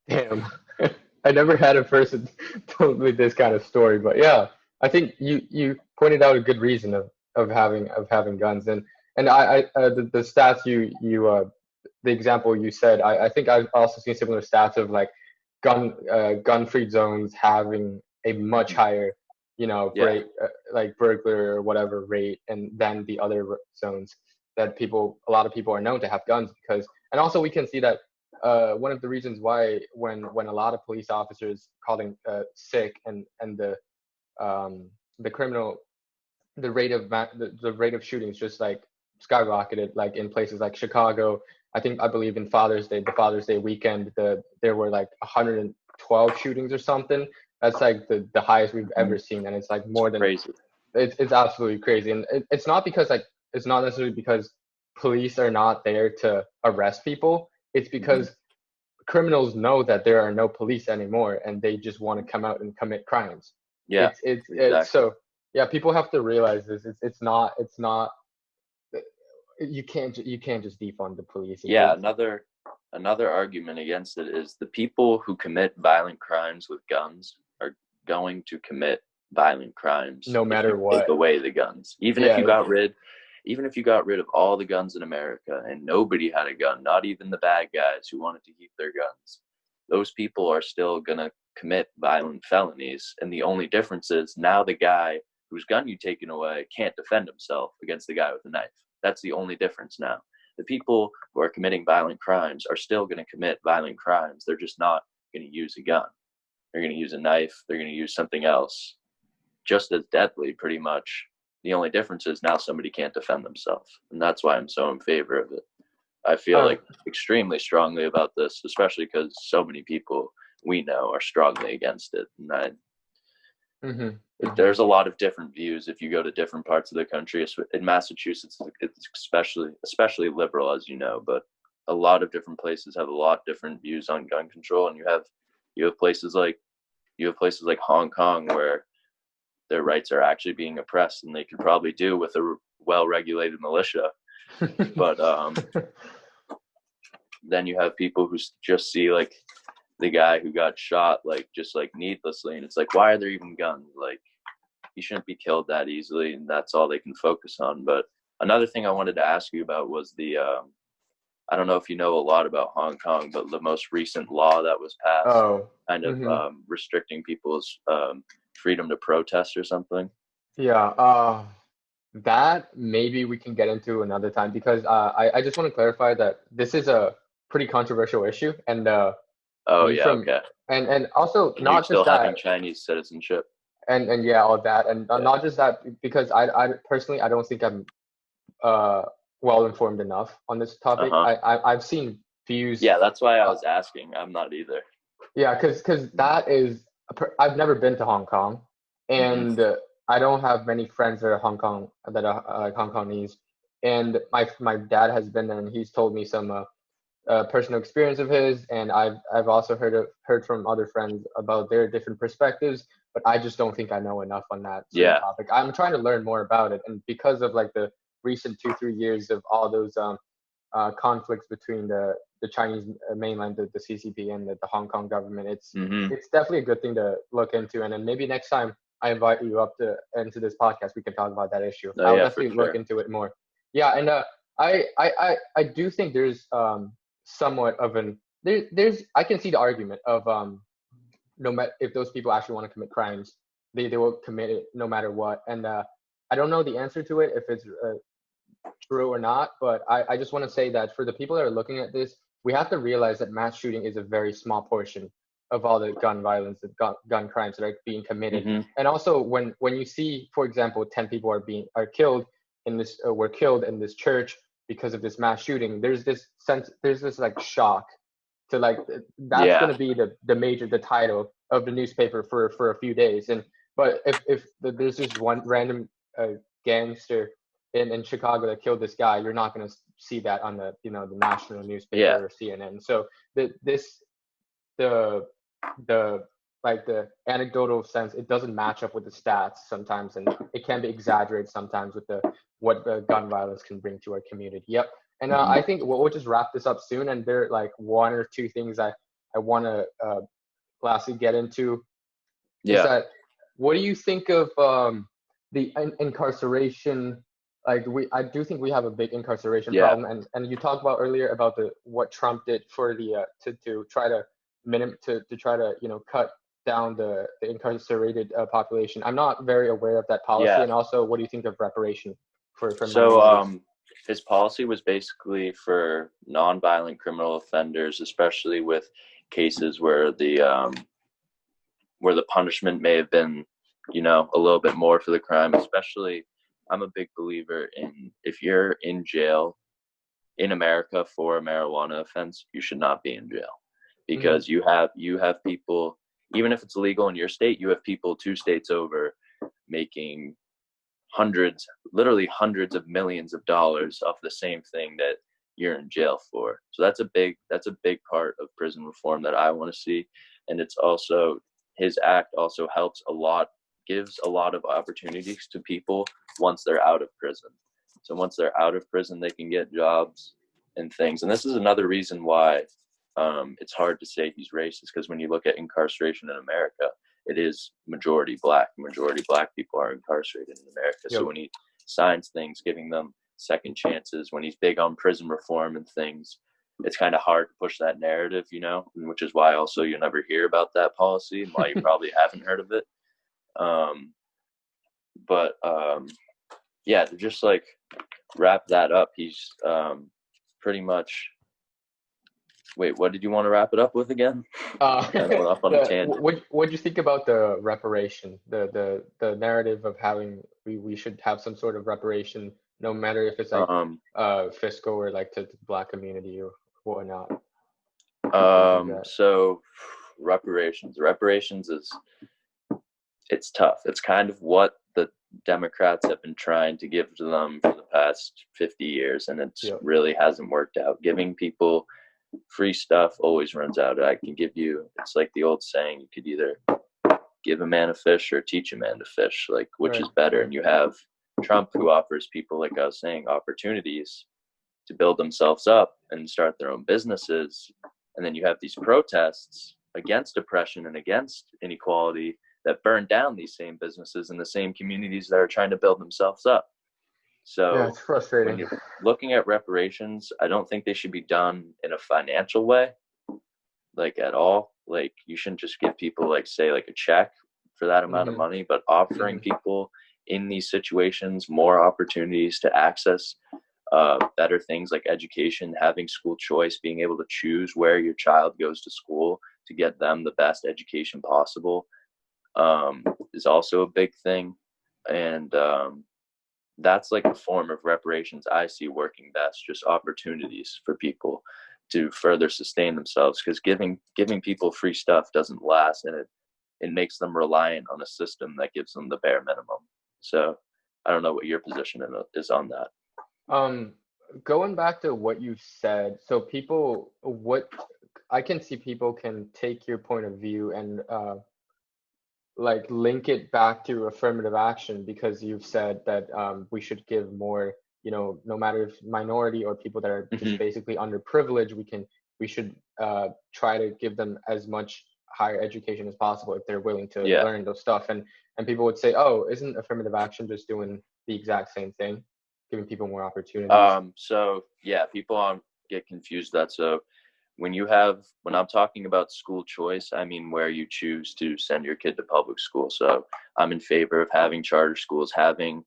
Damn. I never had a person told me this kind of story, but yeah, I think you pointed out a good reason of having guns. And And the stats the example you said, I think I've also seen similar stats of like gun-free zones having a much Mhm. higher, Yeah, like burglar or whatever rate, and than the other zones that a lot of people are known to have guns because, and also we can see that one of the reasons why when a lot of police officers calling sick and the criminal the rate of shootings just like skyrocketed, like in places like Chicago. I believe in the Father's Day weekend, there were like 112 shootings or something. That's like the highest we've mhm. ever seen, and it's like It's more than crazy. it's absolutely crazy. And it's not because like it's not necessarily because police are not there to arrest people. It's Mhm. because criminals know that there are no police anymore and they just want to come out and commit crimes. Yeah, It's exactly. so yeah, people have to realize this. It's not you can't just defund the police. Yeah, another argument against it is the people who commit violent crimes with guns are going to commit violent crimes No if you matter take what. away the guns. Yeah, Even if you got rid of all the guns in America and nobody had a gun, not even the bad guys who wanted to keep their guns, those people are still gonna commit violent felonies. And the only difference is now the guy whose gun you taken away can't defend himself against the guy with the knife. That's the only difference now. The people who are committing violent crimes are still going to commit violent crimes. They're just not going to use a gun. They're going to use a knife. They're going to use something else just as deadly, pretty much. The only difference is now somebody can't defend themselves. And that's why I'm so in favor of it. I feel um, like extremely strongly about this, especially because so many people we know are strongly against it. And hmm hmm there's a lot of different views if you go to different parts of the country. In Massachusetts, it's especially liberal, as you know, but a lot of different places have a lot different views on gun control. And you have places like Hong Kong where their rights are actually being oppressed, and they could probably do with a well-regulated militia. But then you have people who just see like the guy who got shot like just like needlessly, and it's like, why are there even guns? Like, he shouldn't be killed that easily, and that's all they can focus on. But another thing I wanted to ask you about was the I don't know if you know a lot about Hong Kong, but the most recent law that was passed, oh kind of hmm restricting people's freedom to protest or something. yeah, that maybe we can get into another time because I just want to clarify that this is a pretty controversial issue, and Oh me yeah, from okay. and also And you're not just still that, having Chinese citizenship. and yeah, all that, and Yeah. not just that, because I personally I don't think I'm uh well informed enough on this Uh topic. huh. I've seen views, Yeah, that's why I uh, was asking. I'm not either. yeah, because that is I've never been to Hong Kong, Hmm. and I don't have many friends that are Hong Kongese, and my dad has been there, and he's told me some personal experience of his, and I've also heard from other friends about their different perspectives, but I just don't think I know enough on that certain Yeah. topic. I'm trying to learn more about it, and because of like the recent 2-3 years of all those conflicts between the Chinese mainland, the CCP, and the Hong Kong government, Hmm. it's definitely a good thing to look into, and then maybe next time I invite you up to into this podcast, we can talk about that issue. No, I'll yeah, for definitely look sure. into it more. Yeah, and I do think there's somewhat of there's I can see the argument of no matter if those people actually want to commit crimes, they will commit it no matter what. And I don't know the answer to it if it's true or not, but I just want to say that for the people that are looking at this, we have to realize that mass shooting is a very small portion of all the gun violence, the gun crimes that are being committed. Hmm. And also, when you see, for example, 10 people are killed in this were killed in this church because of this mass shooting, there's this like shock to like that's going Yeah. to be the title of the newspaper for a few days. And but if there's just one random gangster in Chicago that killed this guy, you're not going to see that on the national Yeah. newspaper or CNN. So the the like the anecdotal sense, it doesn't match up with the stats sometimes, and it can be exaggerated sometimes with the what the gun violence can bring to our community. Yep. And Hmm. I think we'll just wrap this up soon. And there are like one or two things I want to lastly get into is Yeah. that what do you think of the incarceration like I do think we have a big incarceration Yeah, problem, and you talked about earlier about the what Trump did for the to try to to try to cut down the incarcerated population. I'm not very aware of that policy, yeah. and also what do you think of reparation for So, minorities? his policy was basically for nonviolent criminal offenders, especially with cases where the punishment may have been, a little bit more for the crime. Especially, I'm a big believer in, if you're in jail in America for a marijuana offense, you should not be in jail, Hmm. because you have people, even if it's illegal in your state, you have people 2 states over making hundreds, literally hundreds of millions of dollars off the same thing that you're in jail for. So that's a big part of prison reform that I want to see. And it's also, his act also helps a lot, gives a lot of opportunities to people once they're out of prison. So once they're out of prison, they can get jobs and things. And this is another reason why it's hard to say he's racist, because when you look at incarceration in America, it is majority black. Majority black people are incarcerated in America. So Yep. when he signs things giving them second chances, when he's big on prison reform and things, it's kind of hard to push that narrative, which is why also you never hear about that policy and why you probably haven't heard of it. Um, but yeah, to just like wrap that up, he's pretty much. Wait, what did you want to wrap it up with again? Uh, Kind of went off on a tangent. what do you think about the reparation, the narrative of having we should have some sort of reparation, no matter if it's like Um, fiscal or like to the black community or whatnot. What do you think of that? so reparations is, it's tough. It's kind of what the Democrats have been trying to give to them for the past 50 years, and it Yeah. really hasn't worked out. Giving people free stuff always runs out. I can give you, it's like the old saying, you could either give a man a fish or teach a man to fish, like, which Right. is better? Right. And you have Trump, who offers people, like I was saying, opportunities to build themselves up and start their own businesses. And then you have these protests against oppression and against inequality that burn down these same businesses in the same communities that are trying to build themselves up. Yeah, So it's when frustrating. you're looking at reparations, I don't think they should be done in a financial way, like at all. Like, you shouldn't just give people, like, say, like a check for that amount of Hmm. money, but offering Hmm. people in these situations more opportunities to access better things like education, having school choice, being able to choose where your child goes to school to get them the best education possible, is also a big thing. And that's like a form of reparations I see working best, just opportunities for people to further sustain themselves, because giving people free stuff doesn't last, and it makes them reliant on a system that gives them the bare minimum. So I don't know what your position is on that. Um, Going back to what you said, so people, what I can see people can take your point of view and like link it back to affirmative action because you've said that we should give more, no matter if minority or people that are just Hmm. basically underprivileged, we should try to give them as much higher education as possible if they're willing to Yeah. learn those stuff. And people would say, oh, isn't affirmative action just doing the exact same thing, giving people more opportunities? So yeah, people get confused. That so when I'm talking about school choice, I mean where you choose to send your kid to public school. So I'm in favor of having charter schools, having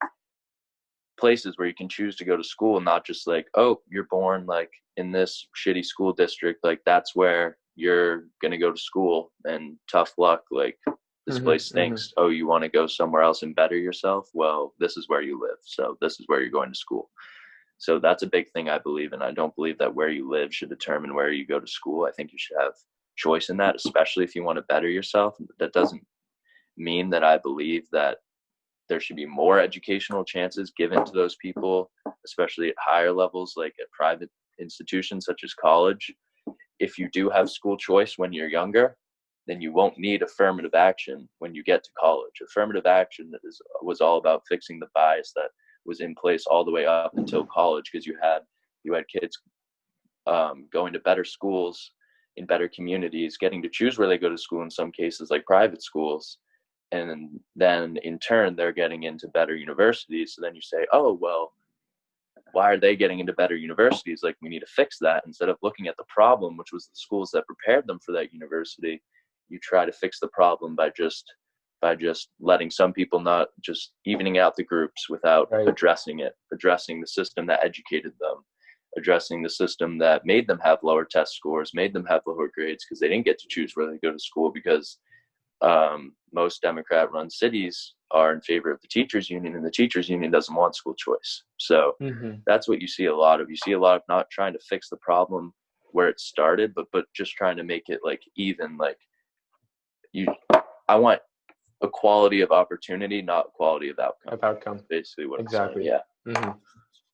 places where you can choose to go to school, not just like, oh, you're born like in this shitty school district, like that's where you're gonna go to school and tough luck, like this Hmm. place Hmm. stinks. Oh, you want to go somewhere else and better yourself? Well, this is where you live, so this is where you're going to school. So that's a big thing I believe in. I don't believe that where you live should determine where you go to school. I think you should have choice in that, especially if you want to better yourself. That doesn't mean that I believe that there should be more educational chances given to those people, especially at higher levels, like at private institutions such as college. If you do have school choice when you're younger, then you won't need affirmative action when you get to college. Affirmative action was all about fixing the bias that was in place all the way up until college, because you had kids going to better schools in better communities, getting to choose where they go to school in some cases, like private schools. And then in turn, they're getting into better universities. So then you say, oh, well, why are they getting into better universities? Like, we need to fix that. Instead of looking at the problem, which was the schools that prepared them for that university, you try to fix the problem by just letting some people, not just evening out the groups without Right. addressing it, addressing the system that educated them, addressing the system that made them have lower test scores, made them have lower grades, because they didn't get to choose where they go to school, because most Democrat-run cities are in favor of the teachers union, and the teachers union doesn't want school choice. So Mm-hmm. that's what you see a lot of. You see a lot of not trying to fix the problem where it started, but just trying to make it like even, like, I want equality of opportunity, not equality of outcome. Of outcome. That's basically what Exactly. I'm saying. Mm-hmm.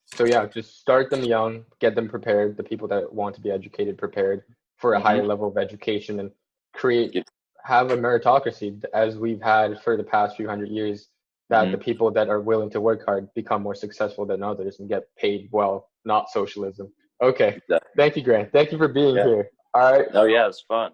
So yeah, just start them young, get them prepared, the people that want to be educated prepared for a Yeah. higher level of education, and Get- have a meritocracy as we've had for the past few hundred years, that the people that are willing to work hard become more successful than others and get paid well, not socialism. Okay. Exactly. Thank you, Grant. Thank you for being Yeah. here. All right. Oh yeah, it was fun.